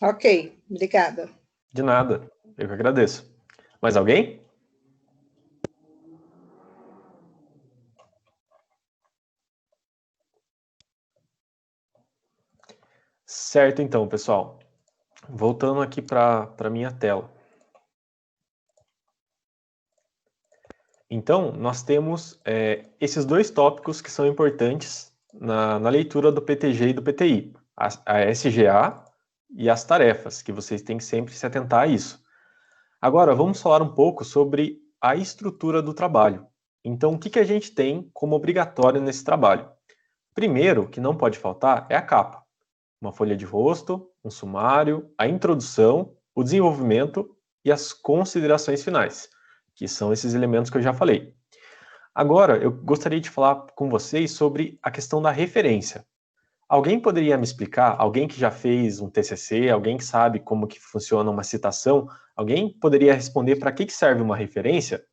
Ok, obrigada. De nada, eu que agradeço. Mais alguém? Certo, então, pessoal. Voltando aqui para a minha tela. Então, nós temos esses dois tópicos que são importantes na leitura do PTG e do PTI. A SGA e as tarefas, que vocês têm que sempre se atentar a isso. Agora, vamos falar um pouco sobre a estrutura do trabalho. Então, o que a gente tem como obrigatório nesse trabalho? Primeiro, que não pode faltar, é a capa. Uma folha de rosto, um sumário, a introdução, o desenvolvimento e as considerações finais, que são esses elementos que eu já falei. Agora, eu gostaria de falar com vocês sobre a questão da referência. Alguém poderia me explicar? Alguém que já fez um TCC, alguém que sabe como que funciona uma citação, alguém poderia responder para que serve uma referência?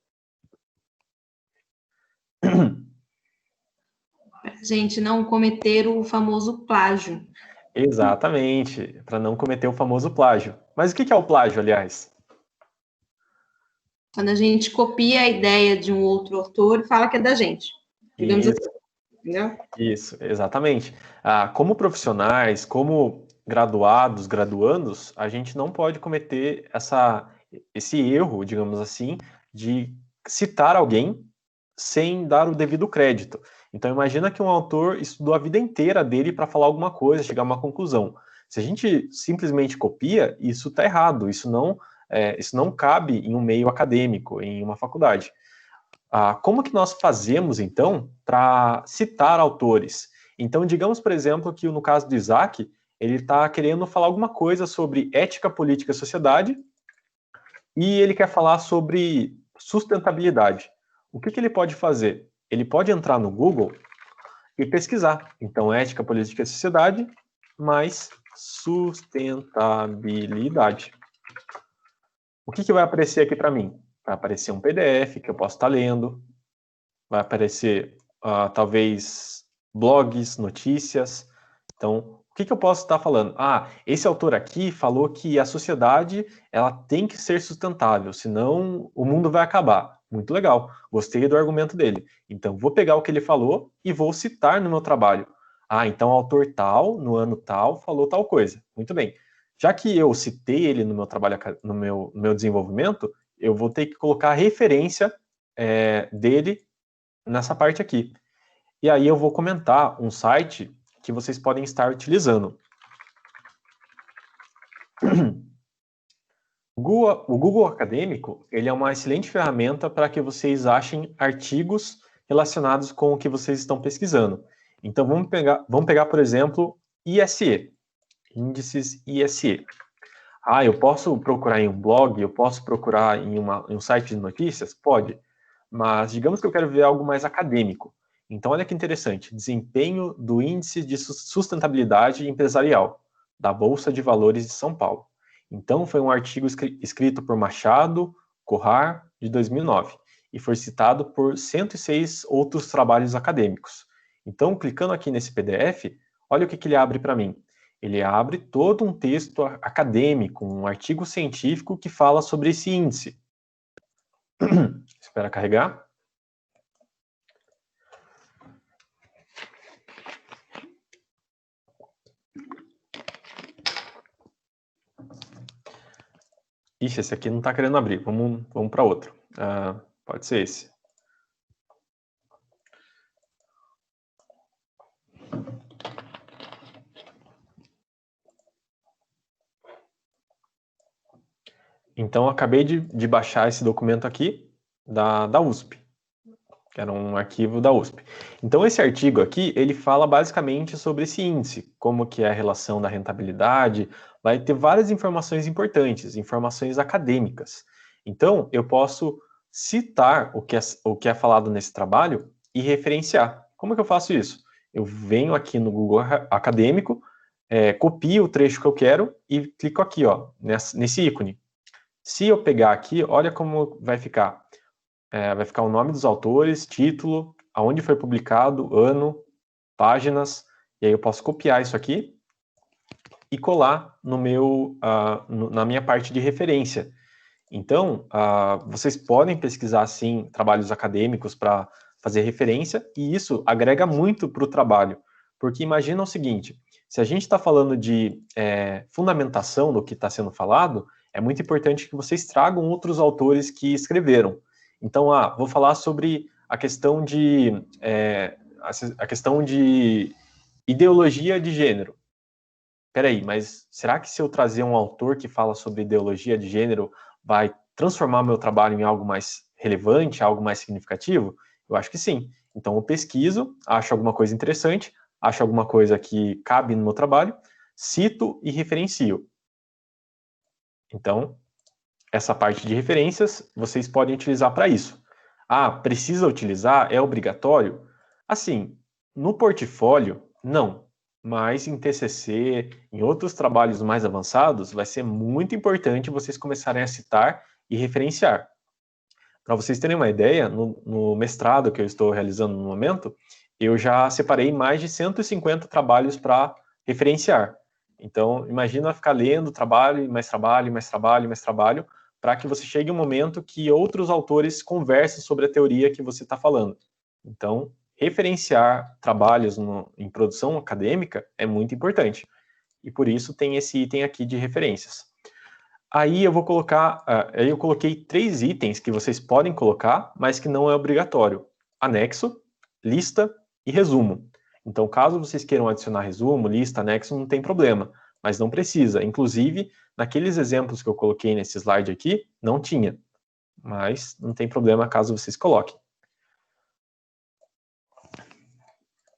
A gente não cometer o famoso plágio. Exatamente, para não cometer o famoso plágio. Mas o que é o plágio, aliás? Quando a gente copia a ideia de um outro autor e fala que é da gente. Digamos assim. Entendeu? Isso, exatamente. Como profissionais, como graduados, graduandos, a gente não pode cometer esse erro, digamos assim, de citar alguém sem dar o devido crédito. Então, imagina que um autor estudou a vida inteira dele para falar alguma coisa, chegar a uma conclusão. Se a gente simplesmente copia, isso está errado, isso não cabe em um meio acadêmico, em uma faculdade. Como que nós fazemos, então, para citar autores? Então, digamos, por exemplo, que no caso do Isaac, ele está querendo falar alguma coisa sobre ética, política e sociedade, e ele quer falar sobre sustentabilidade. O que ele pode fazer? Ele pode entrar no Google e pesquisar. Então, ética, política e sociedade, mais sustentabilidade. O que vai aparecer aqui para mim? Vai aparecer um PDF que eu posso estar lendo, vai aparecer, talvez, blogs, notícias. Então, o que eu posso estar falando? Esse autor aqui falou que a sociedade ela tem que ser sustentável, senão o mundo vai acabar. Muito legal, gostei do argumento dele. Então, vou pegar o que ele falou e vou citar no meu trabalho. Então o autor tal, no ano tal, falou tal coisa. Muito bem. Já que eu citei ele no meu trabalho, no meu desenvolvimento, eu vou ter que colocar a referência dele nessa parte aqui. E aí eu vou comentar um site que vocês podem estar utilizando. O Google Acadêmico, ele é uma excelente ferramenta para que vocês achem artigos relacionados com o que vocês estão pesquisando. Então, vamos pegar, por exemplo, ISE, índices ISE. Eu posso procurar em um blog, eu posso procurar em um site de notícias? Pode. Mas digamos que eu quero ver algo mais acadêmico. Então, olha que interessante. Desempenho do Índice de Sustentabilidade Empresarial, da Bolsa de Valores de São Paulo. Então, foi um artigo escrito por Machado Corrar, de 2009, e foi citado por 106 outros trabalhos acadêmicos. Então, clicando aqui nesse PDF, olha o que ele abre para mim. Ele abre todo um texto acadêmico, um artigo científico que fala sobre esse índice. Espera carregar. Ixi, esse aqui não está querendo abrir. Vamos para outro. Pode ser esse. Então, eu acabei de baixar esse documento aqui da USP, que era um arquivo da USP. Então, esse artigo aqui, ele fala basicamente sobre esse índice, como que é a relação da rentabilidade, vai ter várias informações importantes, informações acadêmicas. Então, eu posso citar o que é falado nesse trabalho e referenciar. Como que eu faço isso? Eu venho aqui no Google Acadêmico, copio o trecho que eu quero e clico aqui, nesse ícone. Se eu pegar aqui, olha como vai ficar. Vai ficar o nome dos autores, título, aonde foi publicado, ano, páginas, e aí eu posso copiar isso aqui e colar na minha parte de referência. Então, vocês podem pesquisar, sim, trabalhos acadêmicos para fazer referência, e isso agrega muito para o trabalho, porque imagina o seguinte, se a gente está falando de fundamentação do que está sendo falado, é muito importante que vocês tragam outros autores que escreveram. Então, vou falar sobre a questão de ideologia de gênero. Peraí, mas será que se eu trazer um autor que fala sobre ideologia de gênero vai transformar meu trabalho em algo mais relevante, algo mais significativo? Eu acho que sim. Então, eu pesquiso, acho alguma coisa interessante, acho alguma coisa que cabe no meu trabalho, cito e referencio. Então, essa parte de referências, vocês podem utilizar para isso. Precisa utilizar? É obrigatório? Assim, no portfólio, não. Mas em TCC, em outros trabalhos mais avançados, vai ser muito importante vocês começarem a citar e referenciar. Para vocês terem uma ideia, no mestrado que eu estou realizando no momento, eu já separei mais de 150 trabalhos para referenciar. Então, imagina ficar lendo trabalho, mais trabalho, mais trabalho, mais trabalho, para que você chegue um momento que outros autores conversem sobre a teoria que você está falando. Então, referenciar trabalhos em produção acadêmica é muito importante. E por isso tem esse item aqui de referências. Aí eu coloquei 3 itens que vocês podem colocar, mas que não é obrigatório. anexo, lista e resumo. Então, caso vocês queiram adicionar resumo, lista, anexo, não tem problema, mas não precisa. Inclusive, naqueles exemplos que eu coloquei nesse slide aqui, não tinha, mas não tem problema caso vocês coloquem.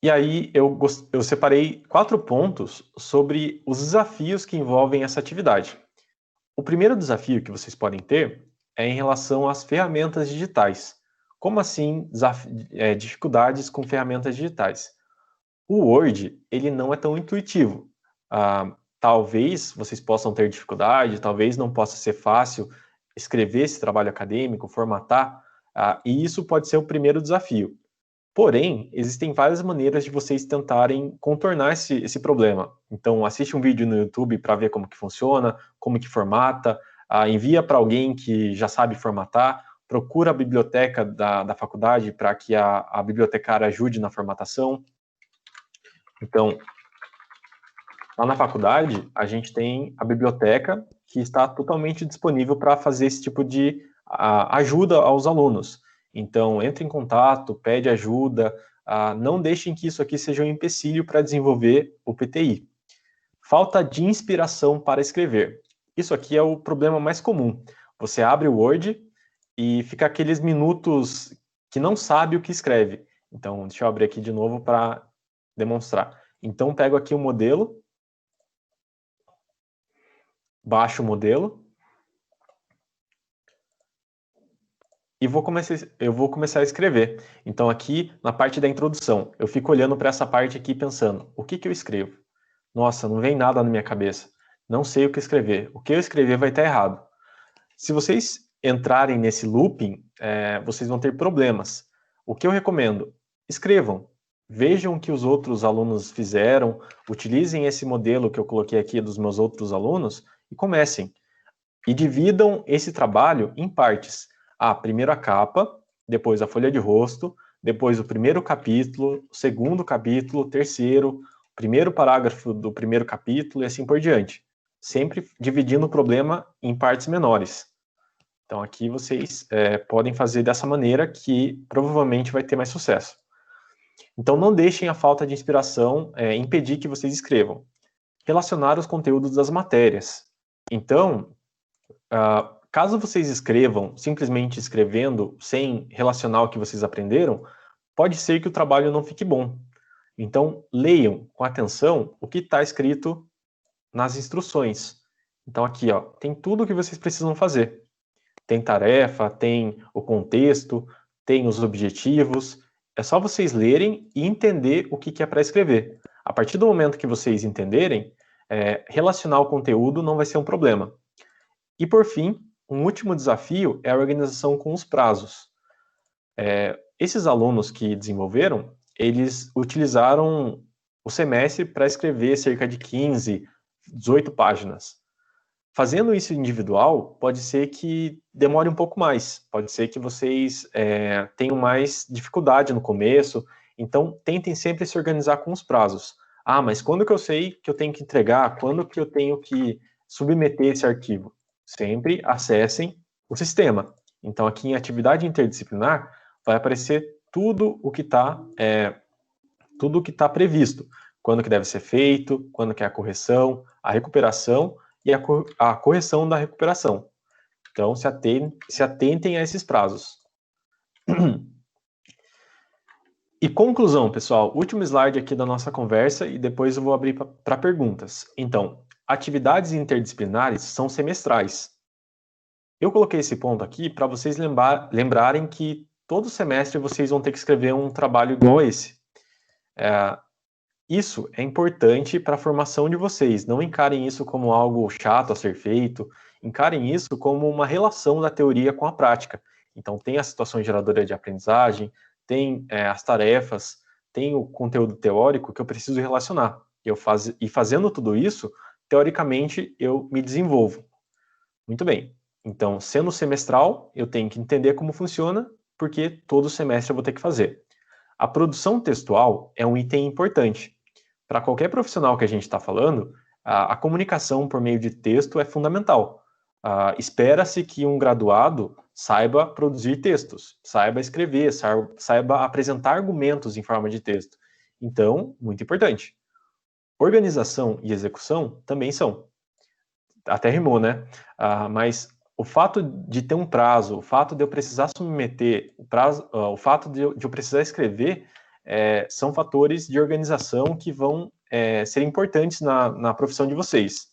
E aí, eu separei 4 pontos sobre os desafios que envolvem essa atividade. O primeiro desafio que vocês podem ter é em relação às ferramentas digitais. Como assim dificuldades com ferramentas digitais? O Word, ele não é tão intuitivo. Talvez vocês possam ter dificuldade, talvez não possa ser fácil escrever esse trabalho acadêmico, formatar, e isso pode ser o primeiro desafio. Porém, existem várias maneiras de vocês tentarem contornar esse problema. Então, assiste um vídeo no YouTube para ver como que funciona, como que formata, envia para alguém que já sabe formatar, procura a biblioteca da faculdade para que a bibliotecária ajude na formatação. Então, lá na faculdade, a gente tem a biblioteca que está totalmente disponível para fazer esse tipo de ajuda aos alunos. Então, entre em contato, pede ajuda, não deixem que isso aqui seja um empecilho para desenvolver o PTI. Falta de inspiração para escrever. Isso aqui é o problema mais comum. Você abre o Word e fica aqueles minutos que não sabe o que escreve. Então, deixa eu abrir aqui de novo para demonstrar. Então, pego aqui o modelo, baixo o modelo, e eu vou começar a escrever. Então, aqui, na parte da introdução, eu fico olhando para essa parte aqui pensando, o que eu escrevo? Nossa, não vem nada na minha cabeça. Não sei o que escrever. O que eu escrever vai estar errado. Se vocês entrarem nesse looping, vocês vão ter problemas. O que eu recomendo? Escrevam. Vejam o que os outros alunos fizeram, utilizem esse modelo que eu coloquei aqui dos meus outros alunos e comecem. E dividam esse trabalho em partes. Primeiro a capa, depois a folha de rosto, depois o primeiro capítulo, o segundo capítulo, o terceiro, o primeiro parágrafo do primeiro capítulo e assim por diante. Sempre dividindo o problema em partes menores. Então aqui vocês podem fazer dessa maneira que provavelmente vai ter mais sucesso. Então não deixem a falta de inspiração impedir que vocês escrevam. Relacionar os conteúdos das matérias. Então, caso vocês escrevam, simplesmente escrevendo, sem relacionar o que vocês aprenderam, pode ser que o trabalho não fique bom. Então, leiam com atenção o que está escrito nas instruções. Então, aqui, tem tudo o que vocês precisam fazer. Tem tarefa, tem o contexto, tem os objetivos. É só vocês lerem e entender o que é para escrever. A partir do momento que vocês entenderem, relacionar o conteúdo não vai ser um problema. E, por fim, um último desafio é a organização com os prazos. Esses alunos que desenvolveram, eles utilizaram o semestre para escrever cerca de 15, 18 páginas. Fazendo isso individual, pode ser que demore um pouco mais. Pode ser que vocês tenham mais dificuldade no começo. Então, tentem sempre se organizar com os prazos. Mas quando que eu sei que eu tenho que entregar? Quando que eu tenho que submeter esse arquivo? Sempre acessem o sistema. Então, aqui em atividade interdisciplinar, vai aparecer tudo o que está previsto. Quando que deve ser feito, quando que é a correção, a recuperação e a correção da recuperação. Então, se atentem a esses prazos. E conclusão, pessoal. Último slide aqui da nossa conversa e depois eu vou abrir para perguntas. Então, atividades interdisciplinares são semestrais. Eu coloquei esse ponto aqui para vocês lembrarem que todo semestre vocês vão ter que escrever um trabalho igual a esse. Isso é importante para a formação de vocês. Não encarem isso como algo chato a ser feito. Encarem isso como uma relação da teoria com a prática. Então, tem as situações geradoras de aprendizagem, tem as tarefas, tem o conteúdo teórico que eu preciso relacionar. E fazendo tudo isso, teoricamente, eu me desenvolvo. Muito bem. Então, sendo semestral, eu tenho que entender como funciona, porque todo semestre eu vou ter que fazer. A produção textual é um item importante. Para qualquer profissional que a gente está falando, a comunicação por meio de texto é fundamental. espera-se que um graduado saiba produzir textos, saiba escrever, saiba apresentar argumentos em forma de texto. Então, muito importante. Organização e execução também são. Até rimou, né? Mas o fato de ter um prazo, o fato de eu precisar submeter, o fato de eu precisar escrever, são fatores de organização que vão ser importantes na profissão de vocês.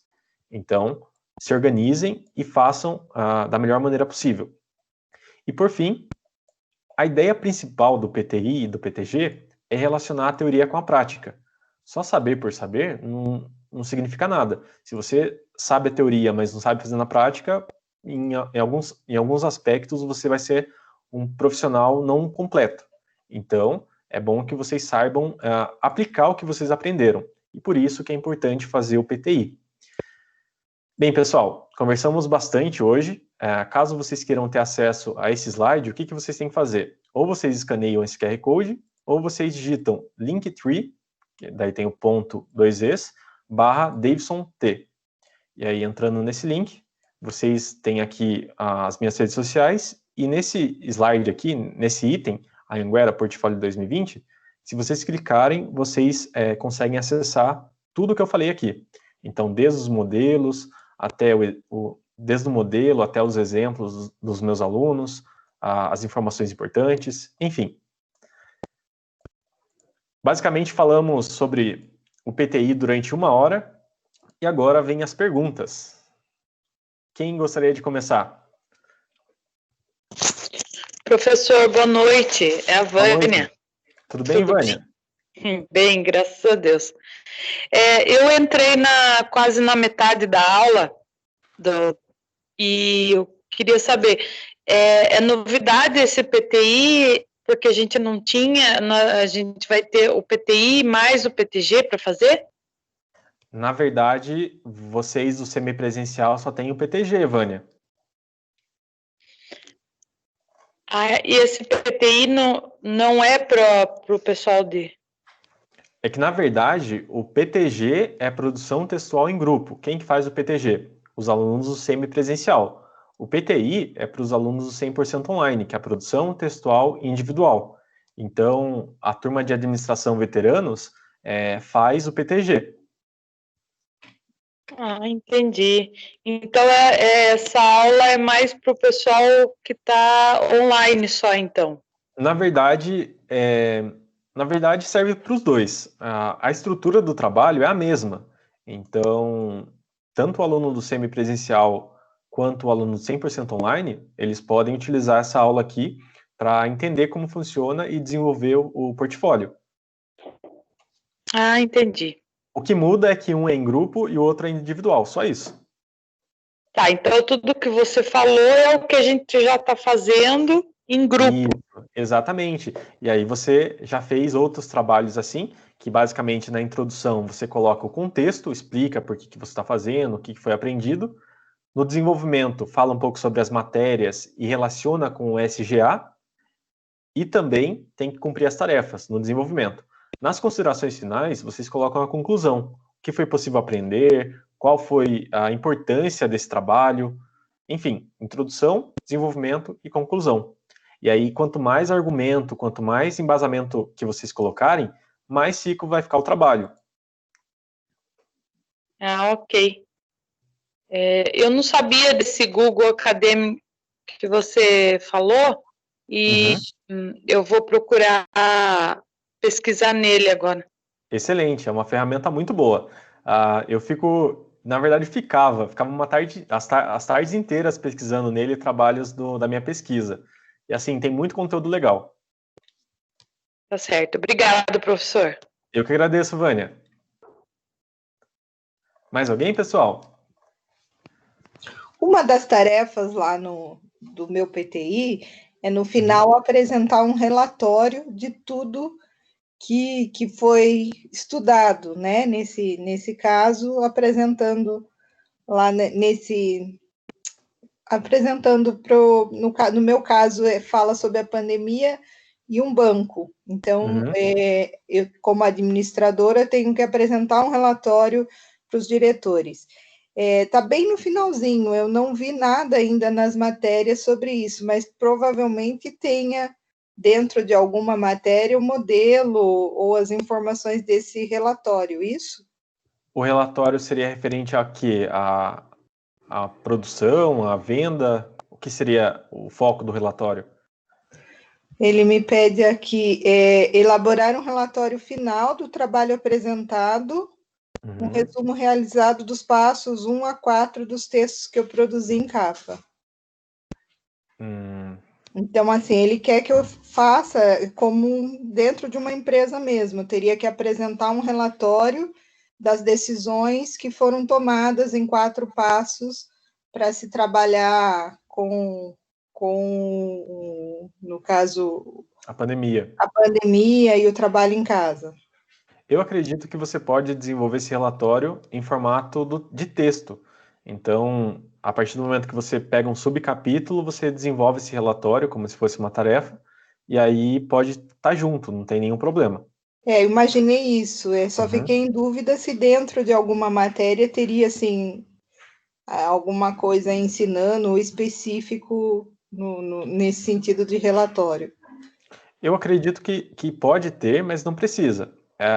Então, se organizem e façam da melhor maneira possível. E, por fim, a ideia principal do PTI e do PTG é relacionar a teoria com a prática. Só saber por saber não significa nada. Se você sabe a teoria, mas não sabe fazer na prática, em alguns aspectos você vai ser um profissional não completo. Então, é bom que vocês saibam aplicar o que vocês aprenderam. E por isso que é importante fazer o PTI. Bem, pessoal, conversamos bastante hoje. Caso vocês queiram ter acesso a esse slide, o que vocês têm que fazer? Ou vocês escaneiam esse QR Code, ou vocês digitam Linktree, que daí tem o ponto 2es, /DavisonT. E aí, entrando nesse link, vocês têm aqui as minhas redes sociais, e nesse slide aqui, nesse item, a Anhanguera Portfólio 2020, se vocês clicarem, vocês conseguem acessar tudo que eu falei aqui. Então, desde os modelos, desde o modelo até os exemplos dos meus alunos, as informações importantes, enfim. Basicamente, falamos sobre o PTI durante 1 hora, e agora vem as perguntas. Quem gostaria de começar? Professor, boa noite. É a Vânia. Tudo bem, Vânia? Bem, graças a Deus. Eu entrei quase na metade da aula e eu queria saber, é novidade esse PTI, porque a gente não tinha, a gente vai ter o PTI mais o PTG para fazer? Na verdade, vocês do semipresencial só têm o PTG, Vânia. E esse PTI não é para o pessoal de... É que, na verdade, o PTG é produção textual em grupo. Quem que faz o PTG? Os alunos do semipresencial. O PTI é para os alunos do 100% online, que é a produção textual individual. Então, a turma de administração veteranos faz o PTG. Entendi. Então, essa aula é mais para o pessoal que está online só, então? Na verdade, serve para os dois. A estrutura do trabalho é a mesma. Então, tanto o aluno do semipresencial quanto o aluno do 100% online, eles podem utilizar essa aula aqui para entender como funciona e desenvolver o portfólio. Entendi. O que muda é que um é em grupo e o outro é individual, só isso. Tá, então tudo que você falou é o que a gente já está fazendo em grupo. Isso, exatamente. E aí você já fez outros trabalhos assim, que basicamente na introdução você coloca o contexto, explica por que você está fazendo, o que foi aprendido. No desenvolvimento, fala um pouco sobre as matérias e relaciona com o SGA. E também tem que cumprir as tarefas no desenvolvimento. Nas considerações finais, vocês colocam a conclusão. O que foi possível aprender, qual foi a importância desse trabalho, enfim, introdução, desenvolvimento e conclusão. E aí, quanto mais argumento, quanto mais embasamento que vocês colocarem, mais rico vai ficar o trabalho. Ok. Eu não sabia desse Google Acadêmico que você falou, e eu vou procurar pesquisar nele agora. Excelente, é uma ferramenta muito boa. Eu ficava as tardes inteiras pesquisando nele trabalhos da minha pesquisa. E assim, tem muito conteúdo legal. Tá certo. Obrigado, professor. Eu que agradeço, Vânia. Mais alguém, pessoal? Uma das tarefas lá do meu PTI é, no final, apresentar um relatório de tudo que foi estudado, né? Nesse caso, apresentando lá no meu caso, fala sobre a pandemia e um banco. Então, eu, como administradora, tenho que apresentar um relatório para os diretores. Tá bem no finalzinho, eu não vi nada ainda nas matérias sobre isso, mas provavelmente tenha dentro de alguma matéria o modelo ou as informações desse relatório, isso? O relatório seria referente a quê? A produção, a venda? O que seria o foco do relatório? Ele me pede aqui elaborar um relatório final do trabalho apresentado, um resumo realizado dos passos 1 a 4 dos textos que eu produzi em capa. Então, assim, ele quer que eu faça como dentro de uma empresa mesmo. Eu teria que apresentar um relatório das decisões que foram tomadas em 4 passos para se trabalhar com, no caso, A pandemia. a pandemia e o trabalho em casa. Eu acredito que você pode desenvolver esse relatório em formato de texto. Então, a partir do momento que você pega um subcapítulo, você desenvolve esse relatório como se fosse uma tarefa, e aí pode estar junto, não tem nenhum problema. Eu imaginei isso, só fiquei em dúvida se dentro de alguma matéria teria, assim, alguma coisa ensinando específico nesse sentido de relatório. Eu acredito que pode ter, mas não precisa.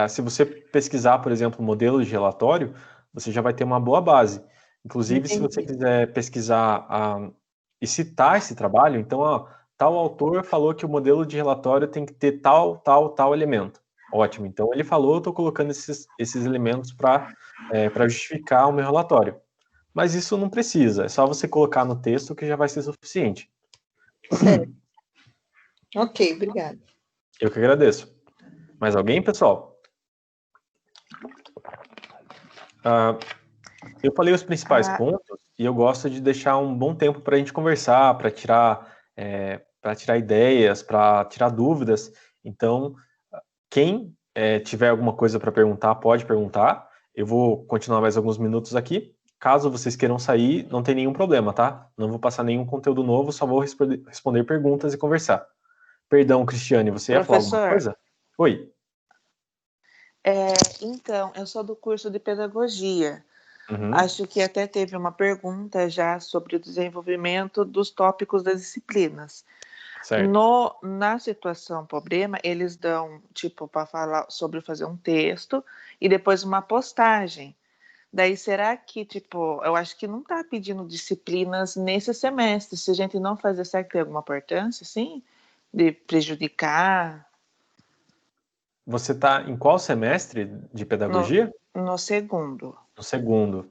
Se você pesquisar, por exemplo, modelo de relatório, você já vai ter uma boa base. Inclusive, se você quiser pesquisar e citar esse trabalho, então, tal autor falou que o modelo de relatório tem que ter tal elemento. Ótimo, então ele falou, eu estou colocando esses elementos para justificar o meu relatório. Mas isso não precisa, é só você colocar no texto que já vai ser suficiente. Certo. Ok, obrigada. Eu que agradeço. Mais alguém, pessoal? Eu falei os principais pontos e eu gosto de deixar um bom tempo para a gente conversar, para tirar ideias, para tirar dúvidas. Então, quem tiver alguma coisa para perguntar, pode perguntar. Eu vou continuar mais alguns minutos aqui. Caso vocês queiram sair, não tem nenhum problema, tá? Não vou passar nenhum conteúdo novo, só vou responder perguntas e conversar. Perdão, Cristiane, você ia falar alguma coisa? Oi. Então, eu sou do curso de pedagogia. Uhum. Acho que até teve uma pergunta já sobre o desenvolvimento dos tópicos das disciplinas. Certo. Na situação problema, eles dão, tipo, para falar sobre fazer um texto e depois uma postagem. Daí, será que, tipo, eu acho que não está pedindo disciplinas nesse semestre. Se a gente não fazer, será que tem alguma importância, sim? De prejudicar? Você está em qual semestre de pedagogia? No segundo. No segundo.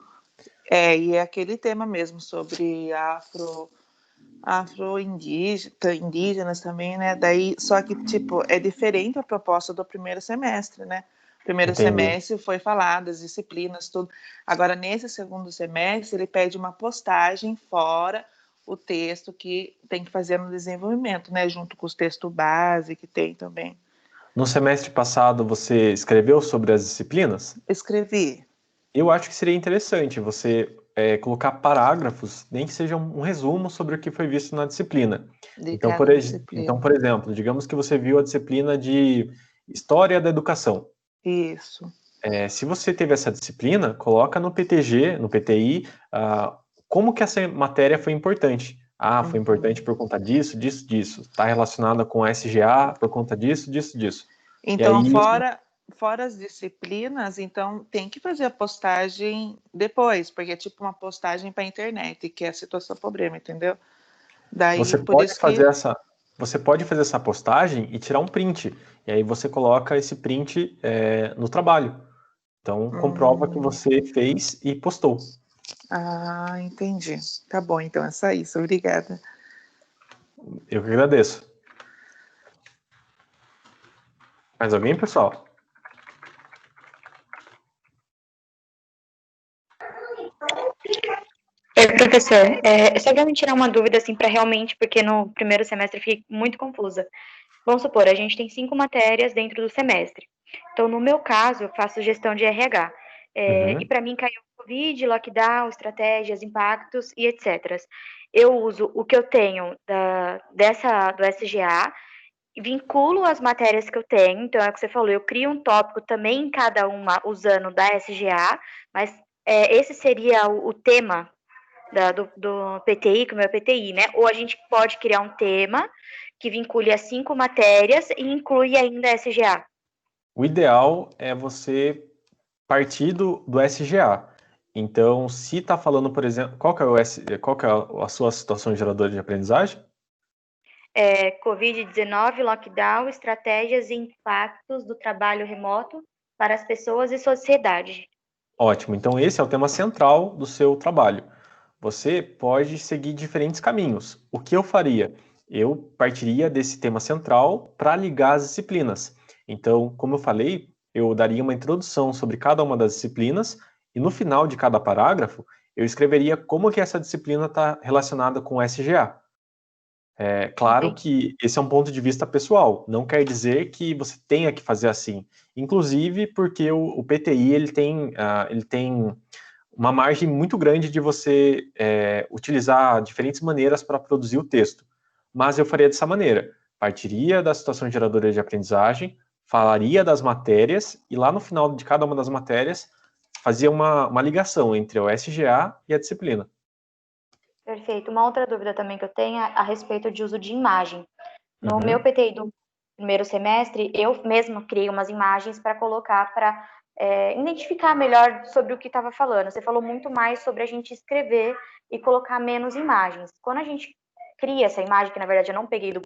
E é aquele tema mesmo sobre indígenas também, né? Daí, só que, tipo, é diferente a proposta do primeiro semestre, né? Primeiro semestre foi falado, as disciplinas, tudo. Agora, nesse segundo semestre, ele pede uma postagem fora o texto que tem que fazer no desenvolvimento, né? Junto com os textos base que tem também. No semestre passado, você escreveu sobre as disciplinas? Escrevi. Eu acho que seria interessante você colocar parágrafos, nem que seja um resumo sobre o que foi visto na disciplina. Então, por exemplo, digamos que você viu a disciplina de História da Educação. Isso. Se você teve essa disciplina, coloca no PTG, no PTI, como que essa matéria foi importante. Foi importante por conta disso. Está relacionada com a SGA por conta disso. Então, fora as disciplinas, então tem que fazer a postagem depois, porque é tipo uma postagem para a internet, que é a situação problema, entendeu? Daí, você pode fazer essa postagem e tirar um print, e aí você coloca esse print no trabalho. Então, comprova que você fez e postou. Entendi. Tá bom, então é só isso. Obrigada. Eu que agradeço. Mais alguém, pessoal? Professor, só para me tirar uma dúvida, assim, para realmente, porque no primeiro semestre eu fiquei muito confusa. Vamos supor, a gente tem 5 matérias dentro do semestre. Então, no meu caso, eu faço gestão de RH. E para mim caiu Covid, lockdown, estratégias, impactos e etc. Eu uso o que eu tenho do SGA, vinculo as matérias que eu tenho, então é o que você falou, eu crio um tópico também em cada uma usando da SGA, mas esse seria o tema do PTI, que o meu é PTI, né? Ou a gente pode criar um tema que vincule as 5 matérias e inclui ainda a SGA. O ideal é você partir do SGA. Então, se está falando, por exemplo, qual que é a sua situação geradora de aprendizagem? Covid-19, lockdown, estratégias e impactos do trabalho remoto para as pessoas e sociedade. Ótimo, então esse é o tema central do seu trabalho. Você pode seguir diferentes caminhos. O que eu faria? Eu partiria desse tema central para ligar as disciplinas. Então, como eu falei, eu daria uma introdução sobre cada uma das disciplinas e no final de cada parágrafo eu escreveria como que essa disciplina está relacionada com o SGA. É claro que esse é um ponto de vista pessoal, não quer dizer que você tenha que fazer assim. Inclusive porque o PTI ele tem uma margem muito grande de você utilizar diferentes maneiras para produzir o texto. Mas eu faria dessa maneira. Partiria da situação geradora de aprendizagem, falaria das matérias e lá no final de cada uma das matérias fazia uma ligação entre o SGA e a disciplina. Perfeito. Uma outra dúvida também que eu tenho é a respeito de uso de imagem. No meu PTI do primeiro semestre, eu mesma criei umas imagens para colocar, para identificar melhor sobre o que estava falando. Você falou muito mais sobre a gente escrever e colocar menos imagens. Quando a gente cria essa imagem, que na verdade eu não peguei do Google,